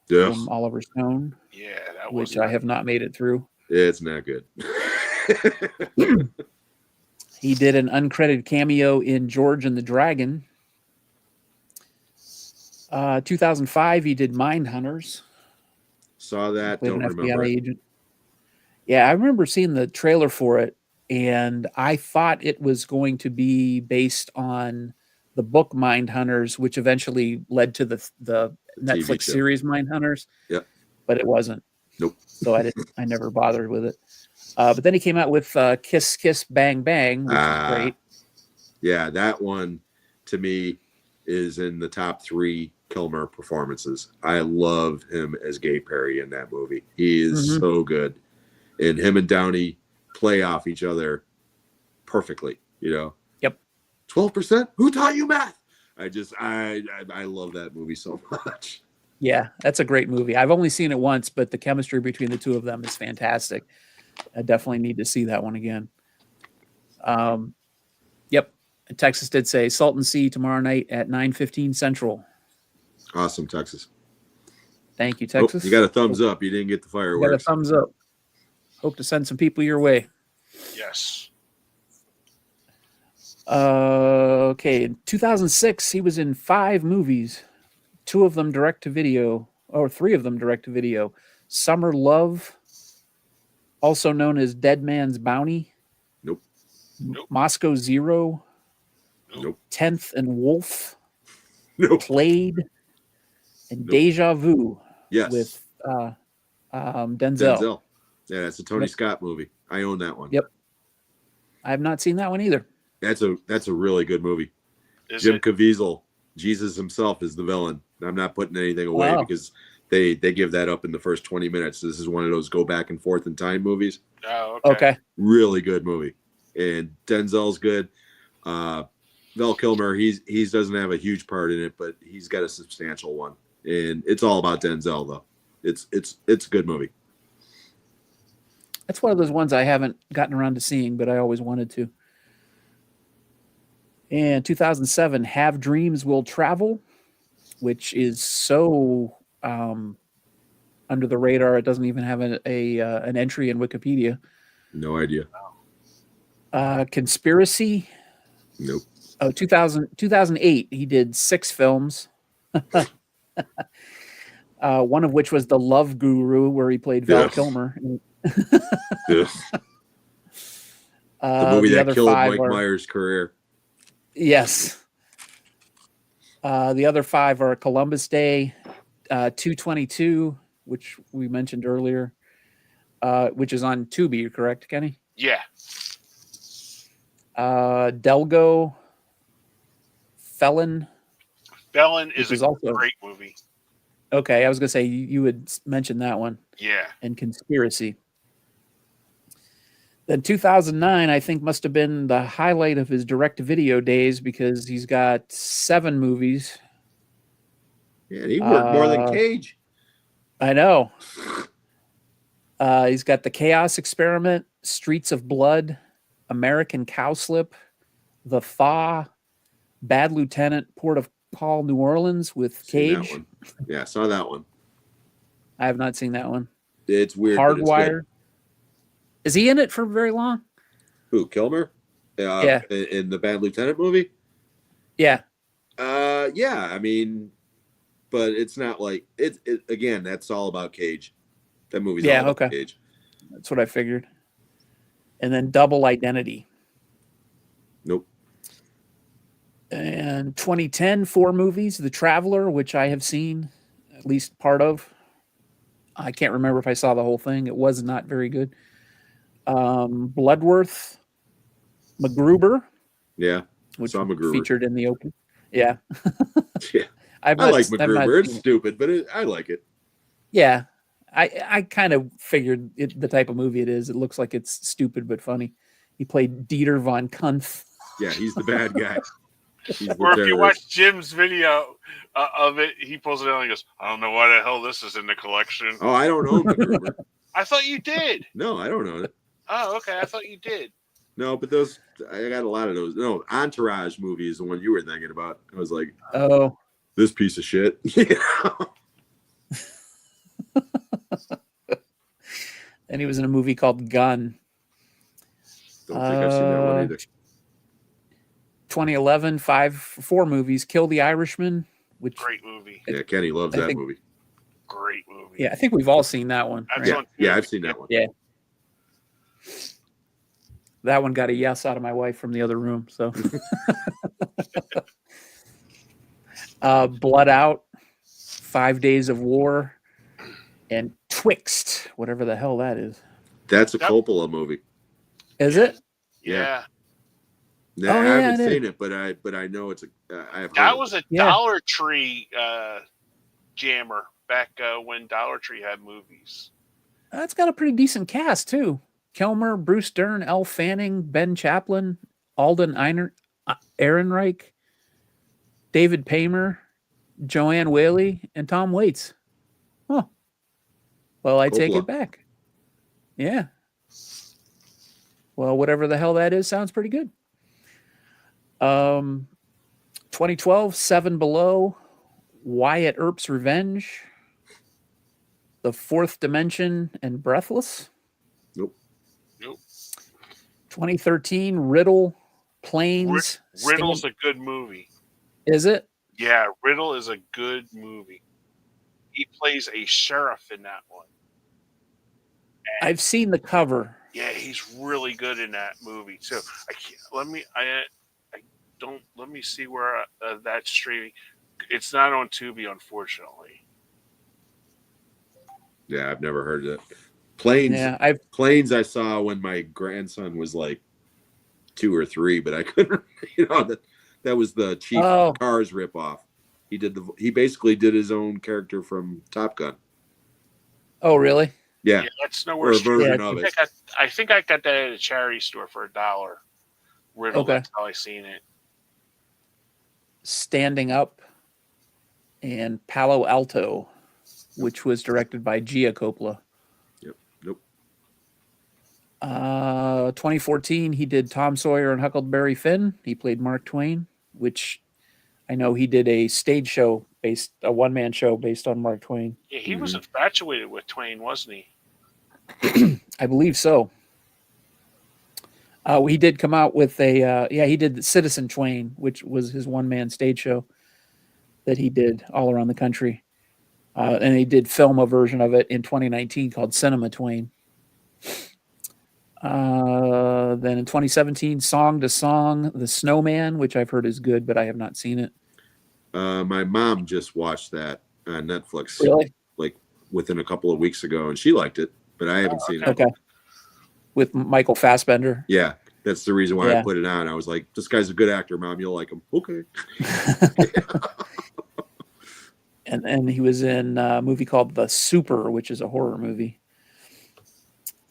from Oliver Stone. Yeah, that which I have not made it through. It's not good. He did an uncredited cameo in George and the Dragon. 2005, he did Mindhunters. Saw that. Played Don't an remember. FBI It. agent. Yeah, I remember seeing the trailer for it, and I thought it was going to be based on the book Mindhunters, which eventually led to the Netflix show. series Mindhunters. Yep. But it wasn't. Nope. So I never bothered with it. But then he came out with Kiss Kiss Bang Bang, which is great. Yeah, that one to me is in the top 3 Kilmer performances. I love him as Gay Perry in that movie. He is so good. And him and Downey play off each other perfectly, you know? Yep. 12%? Who taught you math? I love that movie so much. Yeah, that's a great movie. I've only seen it once, but the chemistry between the two of them is fantastic. I definitely need to see that one again. Yep. Texas did say Salton Sea tomorrow night at 9:15 Central. Awesome, Texas. Thank you, Texas. You got a thumbs up. You didn't get the You fireworks. got a thumbs up. Hope to send some people your way. Yes. Okay. In 2006, he was in 5 movies. 2 of them direct to video, or 3 of them direct to video. Summer Love, also known as Dead Man's Bounty. Nope. Moscow Zero. Nope. 10th and Wolf. Nope. Played. And Deja Vu. Yes. With Denzel. Yeah, it's a Tony Scott movie. I own that one. Yep. I have not seen that one either. That's a really good movie. Is Jim it? Caviezel, Jesus himself, is the villain. I'm not putting anything away Wow. because they give that up in the first 20 minutes. This is one of those go back and forth in time movies. Oh, okay. Okay. Really good movie. And Denzel's good. Val Kilmer, he doesn't have a huge part in it, but he's got a substantial one. And it's all about Denzel though. It's a good movie. That's one of those ones I haven't gotten around to seeing, but I always wanted to. And 2007, Have Dreams Will Travel, which is so under the radar. It doesn't even have an entry in Wikipedia. No idea. Conspiracy. Nope. Oh, 2008, he did 6 films. One of which was The Love Guru, where he played Val Kilmer. The movie the that other killed five Mike are Myers' career. yes. The other five are Columbus Day, 222, which we mentioned earlier, which is on Tubi, correct, Kenny? Yeah. Delgo, Felon. Felon Which is is a also great movie. okay. I was gonna say you would mention that one. Yeah. And Conspiracy. Then 2009, I think, must have been the highlight of his direct-to-video days because he's got 7 movies. Yeah, he worked more than Cage. I know. He's got The Chaos Experiment, Streets of Blood, American Cowslip, The Thaw, Bad Lieutenant, Port of Call, New Orleans with Seen that Cage. one. Yeah, saw that one. I have not seen that one. It's weird, but it's Hardwire. good. Is he in it for very long? Who, Kilmer? Yeah. In the Bad Lieutenant movie? Yeah. Yeah, I mean, but it's not like it again, that's all about Cage. That movie's all about okay. Cage. That's what I figured. And then Double Identity. Nope. And 2010, 4 movies. The Traveler, which I have seen at least part of. I can't remember if I saw the whole thing. It was not very good. Bloodworth, MacGruber. Yeah. Which saw MacGruber. featured in the open. Yeah. Yeah. I like MacGruber. It's stupid, but I like it. Yeah. I kind of figured the type of movie it is. It looks like it's stupid but funny. He played Dieter von Kuntz. Yeah, he's the bad guy. Or if you watch Jim's video of it, he pulls it out and he goes, I don't know why the hell this is in the collection. Oh, I don't own MacGruber. I thought you did. No, I don't own it. Oh, okay. I thought you did. No, but those, I got a lot of those. No, Entourage movie is the one you were thinking about. I was like, oh, this piece of shit. And he was in a movie called Gun. Don't think I've seen that one either. 2011, 4 movies. Kill the Irishman, which great movie. Yeah, Kenny loves that movie. Great movie. Yeah, I think we've all seen that one. Right? Yeah, I've seen that one. Yeah. That one got a yes out of my wife from the other room. So, Blood Out, 5 Days of War, and Twixt, whatever the hell that is. That's a Coppola movie. Is it? Yeah. No, I haven't seen it, but I know it's I have. That was a Dollar Tree jammer back when Dollar Tree had movies. That's got a pretty decent cast too. Kilmer, Bruce Dern, Elle Fanning, Ben Chaplin, Alden Ehrenreich, David Paymer, Joanne Whaley, and Tom Waits. Oh, well, I take it back. Yeah. Well, whatever the hell that is, sounds pretty good. 2012, 7 Below, Wyatt Earp's Revenge, The Fourth Dimension, and Breathless. Nope. 2013, Riddle, Planes. Riddle's a good movie. Is it? Yeah, Riddle is a good movie. He plays a sheriff in that one. And I've seen the cover. yeah, he's really good in that movie too. I can't. Let me see where that's streaming. It's not on Tubi, unfortunately. Yeah, I've never heard of it. Planes. Yeah, Planes I saw when my grandson was like 2 or 3, but I couldn't. That was the cheap Cars ripoff. He basically did his own character from Top Gun. Oh, really? Yeah, that's nowhere. Or a version of it. I think I got that at a charity store for $1. Riddle. Okay. That's how I seen it. Standing Up and Palo Alto, which was directed by Gia Coppola. Yep. Nope. 2014, he did Tom Sawyer and Huckleberry Finn. He played Mark Twain, which I know he did a one-man show based on Mark Twain. Yeah, he was infatuated with Twain, wasn't he? I believe so. He did come out with he did Citizen Twain, which was his one-man stage show that he did all around the country. And he did film a version of it in 2019 called Cinema Twain. Then in 2017, Song to Song, The Snowman, which I've heard is good, but I have not seen it. My mom just watched that on Netflix, Really? like within a couple of weeks ago, and she liked it, but I haven't seen it. Okay. With Michael Fassbender. Yeah, that's the reason why Yeah. I put it on. I was like, this guy's a good actor, Mom. You'll like him. Okay. And he was in a movie called The Super, which is a horror movie.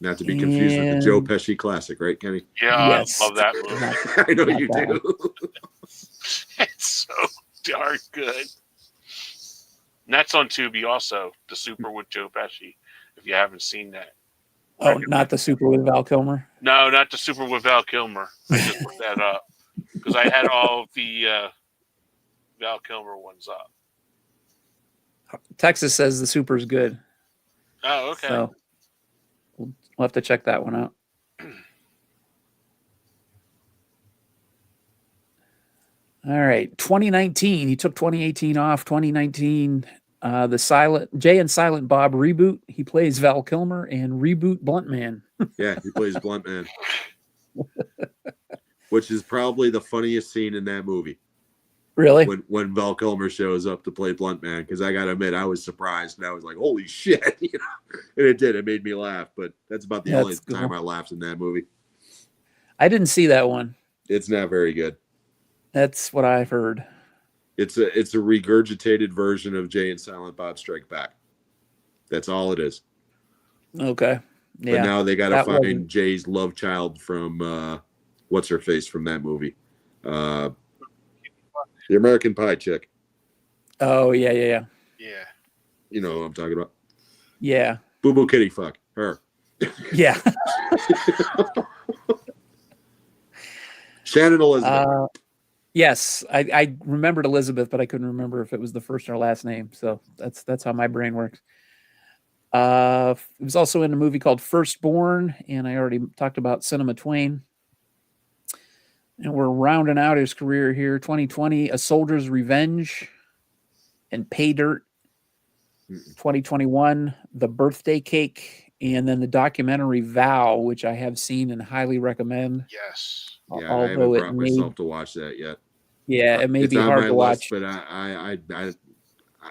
Not to be confused with the Joe Pesci classic, right, Kenny? Yeah, Yes. I love that movie. I know Not you that do. It's so darn good. And that's on Tubi also, The Super with Joe Pesci, if you haven't seen that. Oh, not The Super with Val Kilmer? No, not The Super with Val Kilmer. I just looked that up because I had all of the Val Kilmer ones up. Texas says The Super is good. Oh, okay. So we'll have to check that one out. All right. 2019. He took 2018 off. 2019, the Jay and Silent Bob reboot. He plays Val Kilmer and reboot Blunt Man. Yeah, he plays Blunt Man, which is probably the funniest scene in that movie. Really? When Val Kilmer shows up to play Blunt Man, because I gotta admit, I was surprised and I was like, "Holy shit!" You know? And it did. It made me laugh. But that's about the only time I laughed in that movie. I didn't see that one. It's not very good. That's what I've heard. It's a regurgitated version of Jay and Silent Bob Strike Back. That's all it is. Okay. Yeah. But now they got to find Jay's love child from what's her face from that movie, the American Pie chick. Oh yeah. Yeah. You know what I'm talking about. Yeah. Boo Boo Kitty Fuck her. Yeah. Shannon Elizabeth. Yes, I remembered Elizabeth, but I couldn't remember if it was the first or last name. So that's how my brain works. It was also in a movie called Firstborn, and I already talked about Cinema Twain. And we're rounding out his career here. 2020, A Soldier's Revenge and Pay Dirt. 2021, The Birthday Cake, and then the documentary Vow, which I have seen and highly recommend. Yes. Yeah, I haven't brought myself to watch that yet. Yeah, it may be hard to watch, but I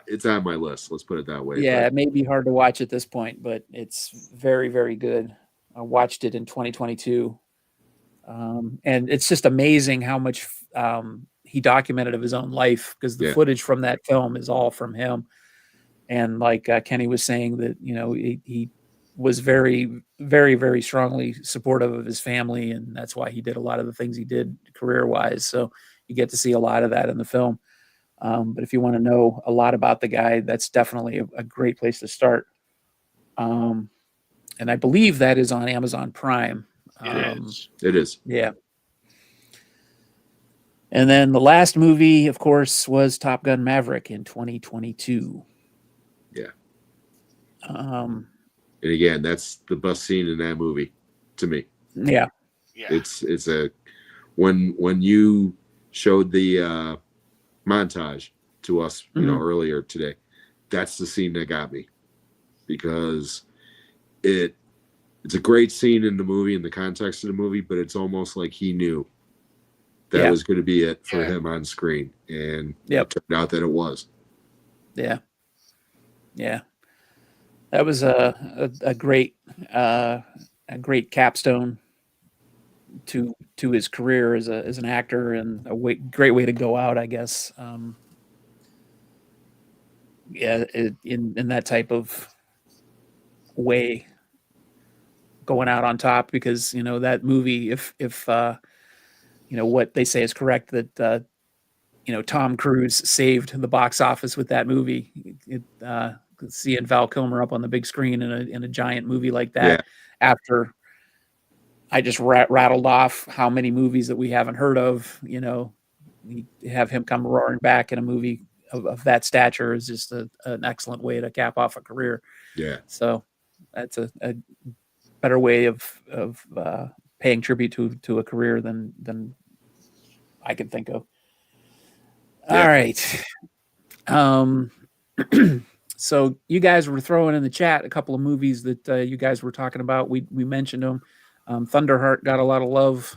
it's on my list. Let's put it that way. Yeah, it may be hard to watch at this point, but it's very, very good. I watched it in 2022. And it's just amazing how much he documented of his own life, because the footage from that film is all from him. And like Kenny was saying, that, you know, he was very, very, very strongly supportive of his family. And that's why he did a lot of the things he did career-wise. So you get to see a lot of that in the film. But if you want to know a lot about the guy, that's definitely a great place to start. And I believe that is on Amazon Prime. It is. Yeah. And then the last movie, of course, was Top Gun Maverick in 2022. Yeah. And again, that's the best scene in that movie to me. Yeah. It's a when you showed the montage to us, you know, earlier today, that's the scene that got me, because it's a great scene in the movie, in the context of the movie, but it's almost like he knew that was going to be it for him on screen, and it turned out that it was. Yeah. Yeah. That was a great capstone to his career as an actor, and great way to go out, I guess. In that type of way, going out on top, because, you know, that movie, if you know what they say is correct, that you know, Tom Cruise saved the box office with that movie. Seeing Val Kilmer up on the big screen in a giant movie like that, after I just rattled off how many movies that we haven't heard of, you know, we have him come roaring back in a movie of that stature is just an excellent way to cap off a career. Yeah. So that's a better way of paying tribute to a career than I can think of. Yeah. All right. So you guys were throwing in the chat a couple of movies that you guys were talking about. We mentioned them. Thunderheart got a lot of love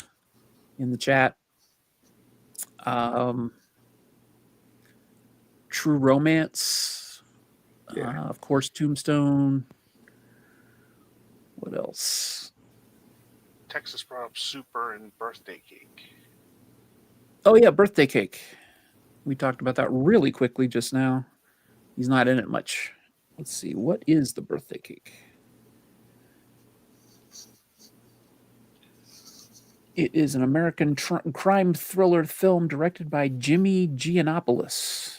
in the chat. True Romance. Of course, Tombstone. What else? Texas brought up Super and Birthday Cake. Oh, yeah, Birthday Cake. We talked about that really quickly just now. He's not in it much. Let's see. What is the Birthday Cake? It is an American crime thriller film directed by Jimmy Giannopoulos.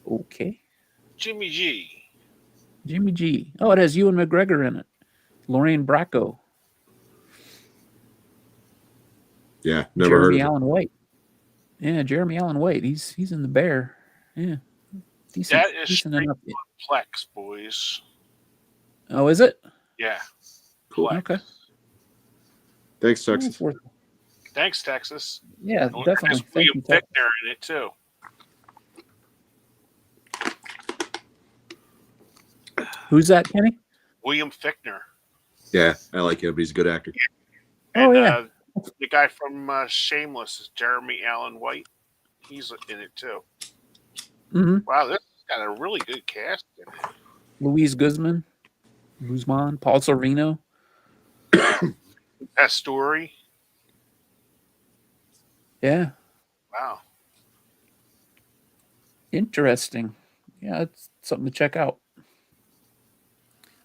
Okay. Jimmy G. Jimmy G. Oh, it has Ewan McGregor in it. Lorraine Bracco. Yeah, never Jeremy heard of it. Allen White. Yeah, Jeremy Allen White. He's in The Bear. Yeah. Decent, That is decent straight enough. Plex, boys. Oh, is it? Yeah. Cool. Plex. Okay. Thanks, Texas. Thanks, Texas. Yeah, And definitely. there's Thank William you, Texas. Fichtner in it too. Who's that, Kenny? William Fichtner. Yeah, I like him. He's a good actor. Oh, And, yeah. the guy from Shameless is Jeremy Allen White. He's in it too. Mm-hmm. Wow, this has got a really good cast in it. Luis Guzman, Paul Sorvino. Pastore. Yeah. Wow. Interesting. Yeah, it's something to check out.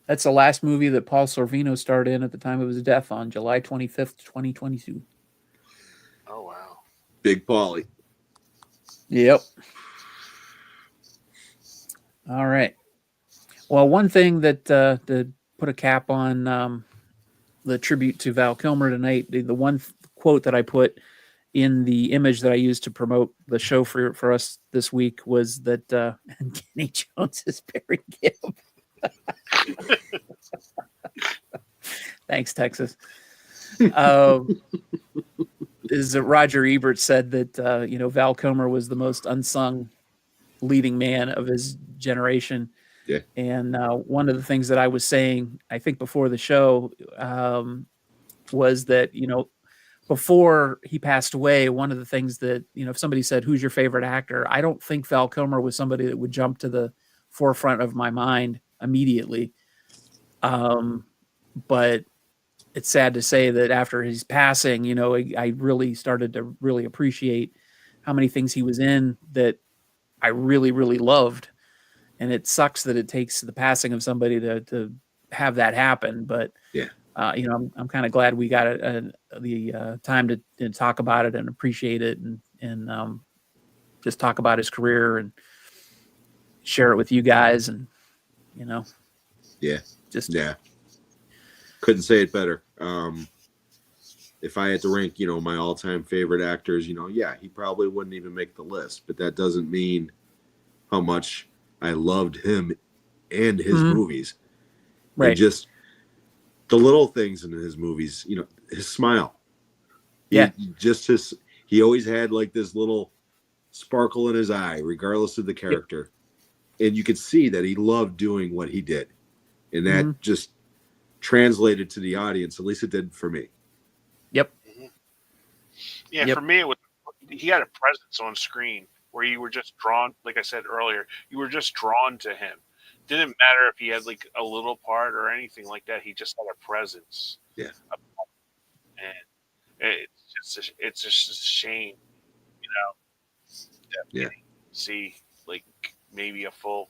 That's the last movie that Paul Sorvino starred in at the time of his death on July 25th, 2022. Oh, wow. Big Paulie. Yep. All right. Well, one thing that to put a cap on the tribute to Val Kilmer tonight, the one quote that I put in the image that I used to promote the show for us this week was that Kenny Jones is Barry Gibb. Thanks, Texas. Is that Roger Ebert said that Val Kilmer was the most unsung leading man of his generation. Yeah. And one of the things that I was saying, I think before the show, was that before he passed away, one of the things that if somebody said, "Who's your favorite actor?" I don't think Val Kilmer was somebody that would jump to the forefront of my mind immediately. But it's sad to say that after his passing, I really started to really appreciate how many things he was in that I really, really loved. And it sucks that it takes the passing of somebody to have that happen. But, yeah, I'm kind of glad we got the time to talk about it and appreciate it and just talk about his career and share it with you guys. And, yeah, just, yeah. Couldn't say it better. If I had to rank, my all-time favorite actors, yeah, he probably wouldn't even make the list, but that doesn't mean how much I loved him and his movies. Right. And just the little things in his movies, his smile. Yeah. He always had like this little sparkle in his eye, regardless of the character. Yep. And you could see that he loved doing what he did. And that just translated to the audience. At least it did for me. Yep. Yeah, Yep. For me, he had a presence on screen where you were just drawn, like I said earlier, you were just drawn to him. Didn't matter if he had like a little part or anything like that. He just had a presence. Yeah. And it's just a shame, that we didn't see like maybe a full,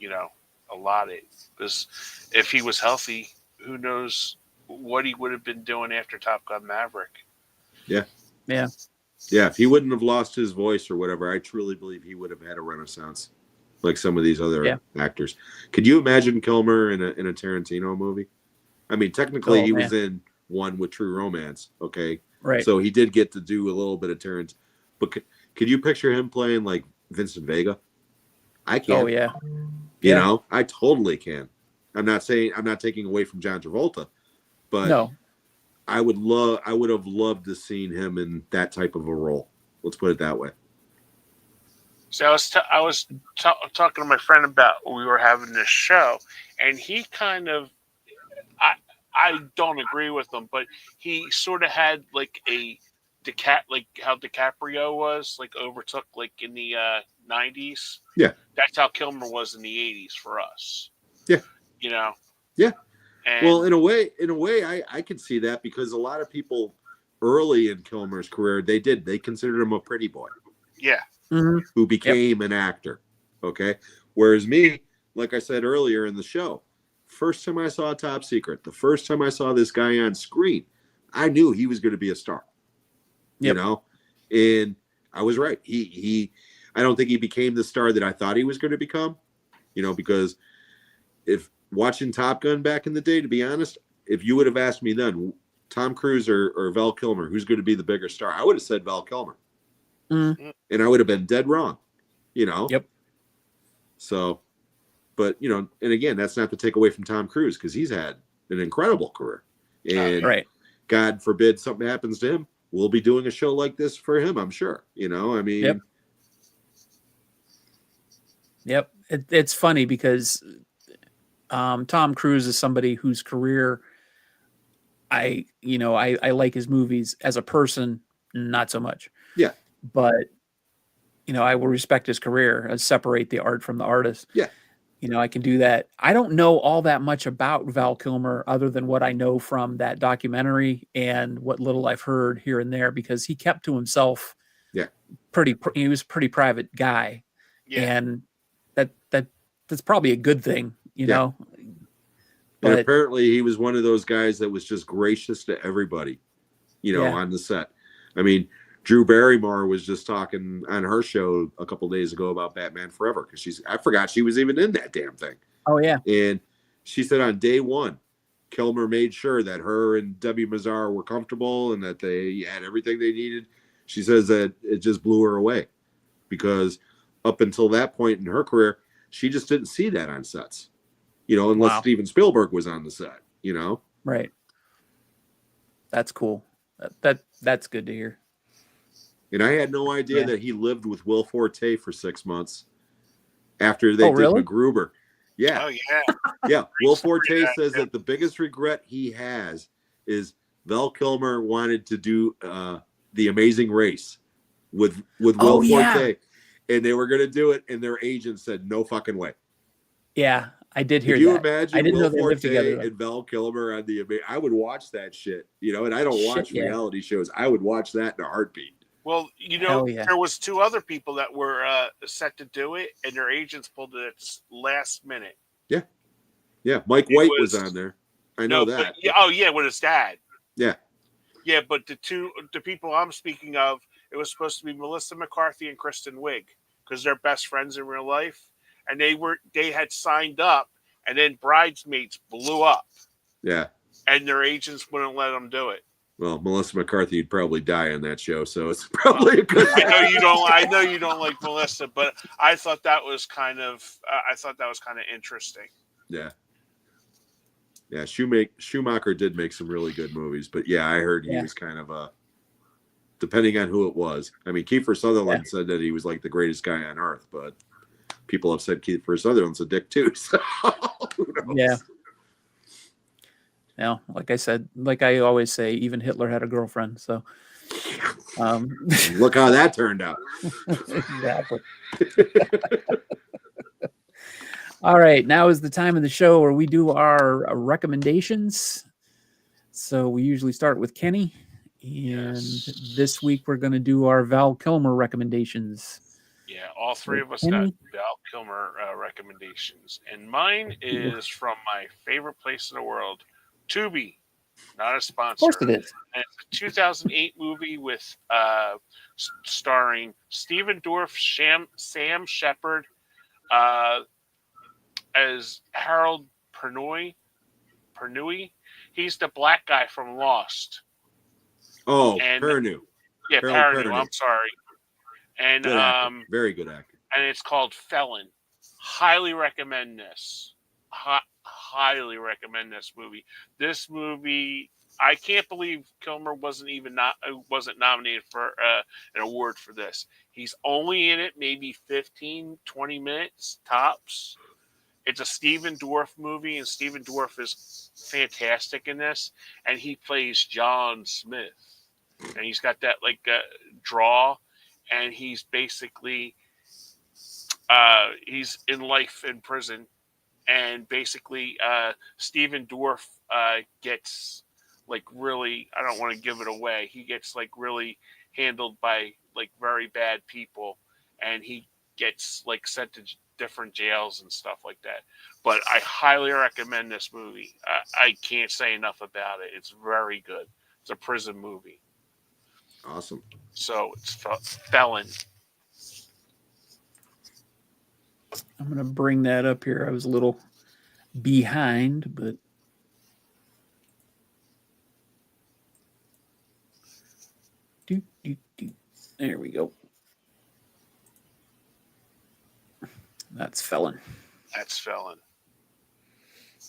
a lot of it. Because if he was healthy, who knows what he would have been doing after Top Gun Maverick. Yeah. Yeah. Yeah, if he wouldn't have lost his voice or whatever, I truly believe he would have had a renaissance, like some of these other actors. Could you imagine Kilmer in a Tarantino movie? I mean, technically, he was in one with True Romance, okay? Right. So he did get to do a little bit of Tarantino. But could you picture him playing like Vincent Vega? I can. Oh, yeah. You know, I totally can. I'm not taking away from John Travolta, but no. I would have loved to seen him in that type of a role. Let's put it that way. So I was talking to my friend about we were having this show, and he kind of, I don't agree with him, but he sort of had like like how DiCaprio was, like overtook like in the 90s. Yeah. That's how Kilmer was in the 80s for us. Yeah. You know? Yeah. And, well, in a way, I could see that because a lot of people early in Kilmer's career, they considered him a pretty boy. Yeah. Who became an actor. Okay. Whereas me, like I said earlier in the show, first time I saw Top Secret, the first time I saw this guy on screen, I knew he was going to be a star. You know, and I was right. I don't think he became the star that I thought he was going to become, you know, because if watching Top Gun back in the day, to be honest, if you would have asked me then, Tom Cruise or Val Kilmer, who's going to be the bigger star, I would have said Val Kilmer. And I would have been dead wrong, you know? So, but, you know, and again, that's not to take away from Tom Cruise because he's had an incredible career. And God forbid something happens to him, we'll be doing a show like this for him, I'm sure. You know, I mean. It's funny because Tom Cruise is somebody whose career I like his movies. As a person, not so much. Yeah. But, you know, I will respect his career and separate the art from the artist. Yeah. You know, I can do that. I don't know all that much about Val Kilmer other than what I know from that documentary and what little I've heard here and there, because he kept to himself. Yeah. He was a pretty private guy. Yeah. And that's probably a good thing, you know. But and apparently he was one of those guys that was just gracious to everybody, you know, on the set. I mean, Drew Barrymore was just talking on her show a couple days ago about Batman Forever because I forgot she was even in that damn thing. Oh, yeah. And she said on day one, Kilmer made sure that her and Debbie Mazar were comfortable and that they had everything they needed. She says that it just blew her away because up until that point in her career, she just didn't see that on sets, you know, unless Steven Spielberg was on the set, you know? Right. That's cool. That's good to hear. And I had no idea that he lived with Will Forte for 6 months after they did MacGruber. Yeah. Oh, yeah. Yeah. Will Forte says that the biggest regret he has is Val Kilmer wanted to do The Amazing Race with Will Forte. And they were going to do it, and their agent said, no fucking way. Yeah, I did hear that. Can you imagine I didn't Will know they lived together, Forte and Val Kilmer on The Amazing? I would watch that shit, you know, and I don't watch reality shows. I would watch that in a heartbeat. Well, you know, there was 2 other people that were set to do it, and their agents pulled it at the last minute. Yeah. Yeah, Mike White was on there. I know that. With his dad. Yeah. Yeah, but the people I'm speaking of, it was supposed to be Melissa McCarthy and Kristen Wiig because they're best friends in real life, and they had signed up, and then Bridesmaids blew up. Yeah. And their agents wouldn't let them do it. Well, Melissa McCarthy would probably die on that show, so it's probably a good. I know you don't like Melissa, but I thought that was kind of interesting. Yeah. Yeah, Schumacher did make some really good movies, but yeah, I heard he was kind of depending on who it was. I mean, Kiefer Sutherland said that he was like the greatest guy on earth, but people have said Kiefer Sutherland's a dick too. So who knows? Yeah. Now, like I said, like I always say, even Hitler had a girlfriend. So, look how that turned out. Exactly. All right, now is the time of the show where we do our recommendations. So we usually start with Kenny, and this week we're going to do our Val Kilmer recommendations. Yeah, all 3 of us got Val Kilmer recommendations, and mine is from my favorite place in the world, Tubi. Not a sponsor. Of course it is. And it's a 2008 movie with starring Stephen Dorff, Sam Shepard, as Harold Pernoy. He's the black guy from Lost. Oh, Pernew. Yeah, Pernew. I'm sorry. And good very good actor. And it's called Felon. Highly recommend this. Highly recommend this movie. This movie, I can't believe Kilmer wasn't nominated for an award for this. He's only in it maybe 15, 20 minutes tops. It's a Stephen Dorff movie, and Stephen Dorff is fantastic in this, and he plays John Smith, and he's got that like draw, and he's basically he's in life in prison, and basically Stephen Dorff gets like really, I don't want to give it away, he gets like really handled by like very bad people, and he gets like sent to different jails and stuff like that. But I highly recommend this movie. I can't say enough about it. It's very good. It's a prison movie. Awesome. So it's Felon. I'm going to bring that up here. I was a little behind, but there we go. That's Felon. That's Felon.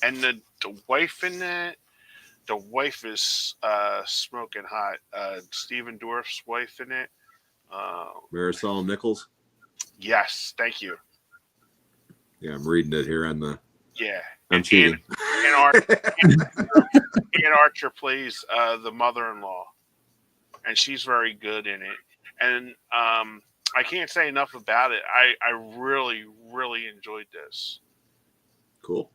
And the wife in that, the wife is smoking hot. Stephen Dorff's wife in it. Marisol Nichols. Yes, thank you. Yeah, I'm reading it here on the. Yeah, I'm cheating. Ann Archer plays the mother-in-law, and she's very good in it. And I can't say enough about it. I really, really enjoyed this. Cool.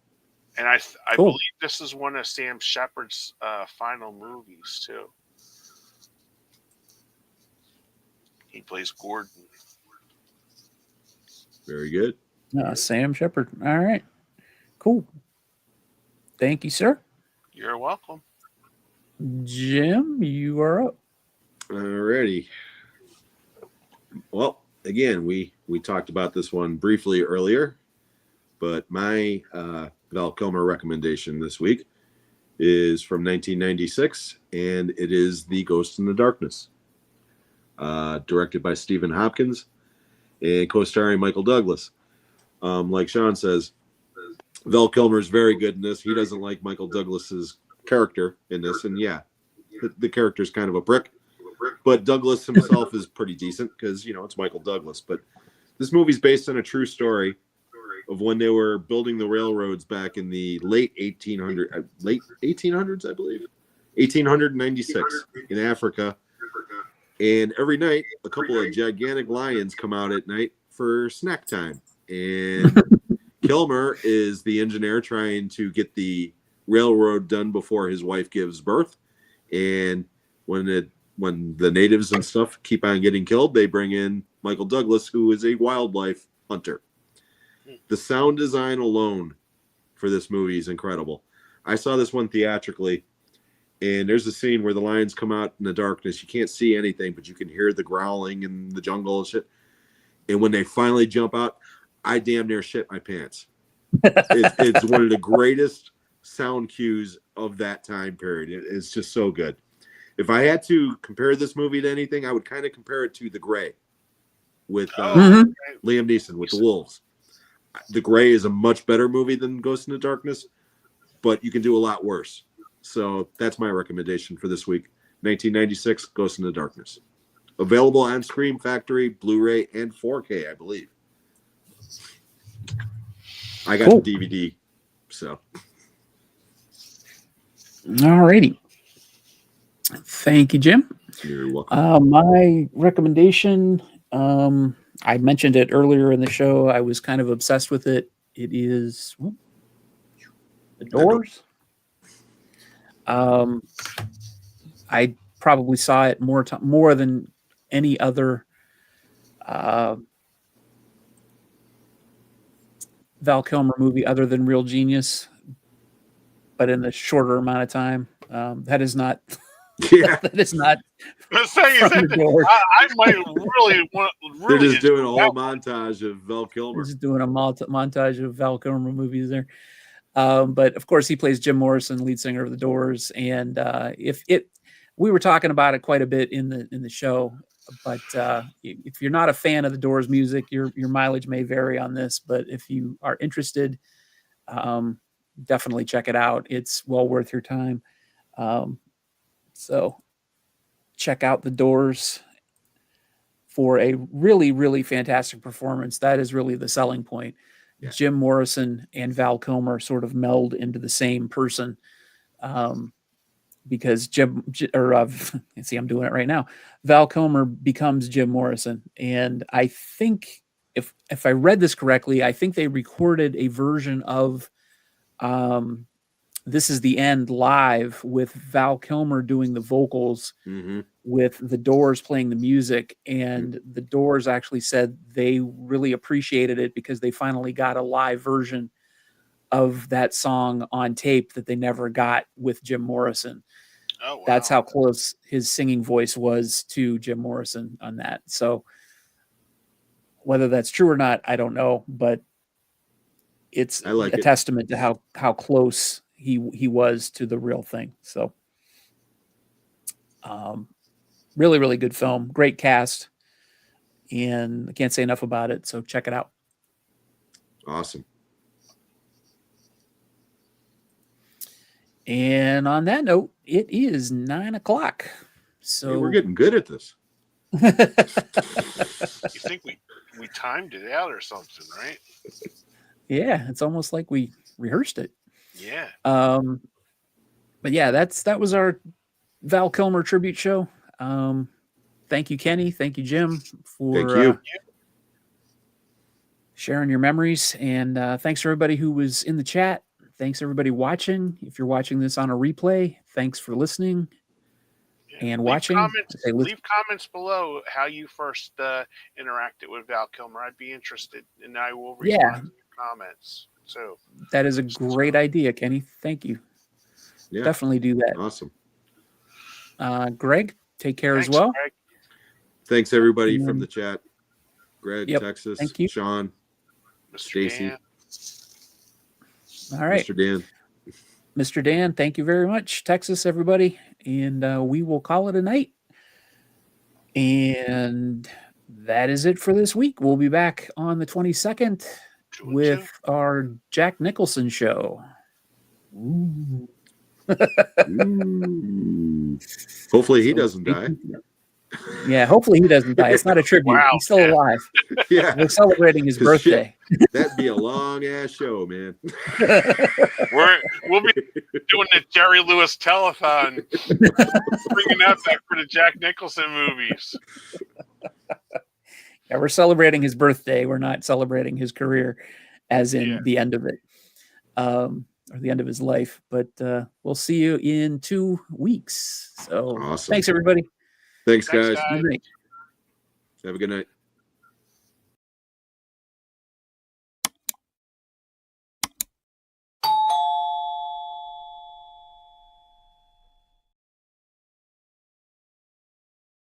And I Cool. believe this is one of Sam Shepard's final movies too. He plays Gordon. Very good. Sam Shepard. All right. Cool. Thank you, sir. You're welcome. Jim, you are up. Alrighty. Well, again, we talked about this one briefly earlier, but my Val Kilmer recommendation this week is from 1996, and it is The Ghost in the Darkness, directed by Stephen Hopkins and co-starring Michael Douglas. Like Sean says, Val Kilmer is very good in this. He doesn't like Michael Douglas's character in this, and yeah, the character's kind of a prick. But Douglas himself is pretty decent because, you know, it's Michael Douglas. But this movie's based on a true story of when they were building the railroads back in the late 1800s, I believe, 1896 in Africa. And every night, a couple of gigantic lions come out at night for snack time. And Kilmer is the engineer trying to get the railroad done before his wife gives birth. And when the natives and stuff keep on getting killed, they bring in Michael Douglas, who is a wildlife hunter. The sound design alone for this movie is incredible. I saw this one theatrically, and there's a scene where the lions come out in the darkness. You can't see anything, but you can hear the growling in the jungle and shit. And when they finally jump out, I damn near shit my pants. It's one of the greatest sound cues of that time period. It's just so good. If I had to compare this movie to anything, I would kind of compare it to The Gray with Liam Neeson with the wolves. The Gray is a much better movie than Ghost in the Darkness, but you can do a lot worse. So that's my recommendation for this week. 1996, Ghost in the Darkness. Available on Scream Factory, Blu-ray, and 4K, I believe. I got the DVD, so. All righty. Thank you, Jim. You're welcome. My recommendation, I mentioned it earlier in the show. I was kind of obsessed with it. It is The Doors. I probably saw it more than any other Val Kilmer movie other than Real Genius, but in a shorter amount of time. That is not. Yeah, that is not. I might really want. They're just doing a whole montage of Val Kilmer. Just doing a montage of Val Kilmer movies there. But of course, he plays Jim Morrison, lead singer of the Doors. And we were talking about it quite a bit in the show. But if you're not a fan of the Doors music, your mileage may vary on this. But if you are interested, definitely check it out. It's well worth your time. So check out the Doors for a really, really fantastic performance. That is really the selling point. Jim Morrison and Val Kilmer sort of meld into the same person. Because see, I'm doing it right now. Val Kilmer becomes Jim Morrison, and I think if I read this correctly, I think they recorded a version of "This Is the End" live with Val Kilmer doing the vocals, with the Doors playing the music, and the Doors actually said they really appreciated it because they finally got a live version of that song on tape that they never got with Jim Morrison. Oh, wow. That's how close his singing voice was to Jim Morrison on that. So whether that's true or not, I don't know, but it's a testament to how close he was to the real thing. So really, really good film, great cast, and I can't say enough about it. So check it out. Awesome. And on that note, it is 9:00. So hey, we're getting good at this. You think we timed it out or something, right? Yeah, it's almost like we rehearsed it. Yeah. But yeah, that was our Val Kilmer tribute show. Thank you, Kenny. Thank you, Jim, for sharing your memories. And thanks for everybody who was in the chat. Thanks everybody watching. If you're watching this on a replay, thanks for listening and watching. Leave comments below how you first interacted with Val Kilmer. I'd be interested, and I will respond to your comments. So that is a great idea, Kenny. Thank you. Yeah, definitely do that. Awesome. Greg, take care as well. Greg. Thanks everybody from the chat. Greg, Texas, thank you. Sean, Stacy. All right. Mr. Dan, thank you very much. Texas, everybody. And we will call it a night. And that is it for this week. We'll be back on the 22nd with our Jack Nicholson show. Ooh. Hopefully he doesn't die. Yeah, hopefully he doesn't die. It's not a tribute. Wow. He's still alive. Yeah. We're celebrating his birthday. That'd be a long ass show, man. We'll be doing the Jerry Lewis telethon, bringing that back for the Jack Nicholson movies. Yeah, we're celebrating his birthday. We're not celebrating his career as in the end of it, or the end of his life. But we'll see you in 2 weeks. So awesome. Thanks, everybody. Thanks, guys. Good night. Have a good night.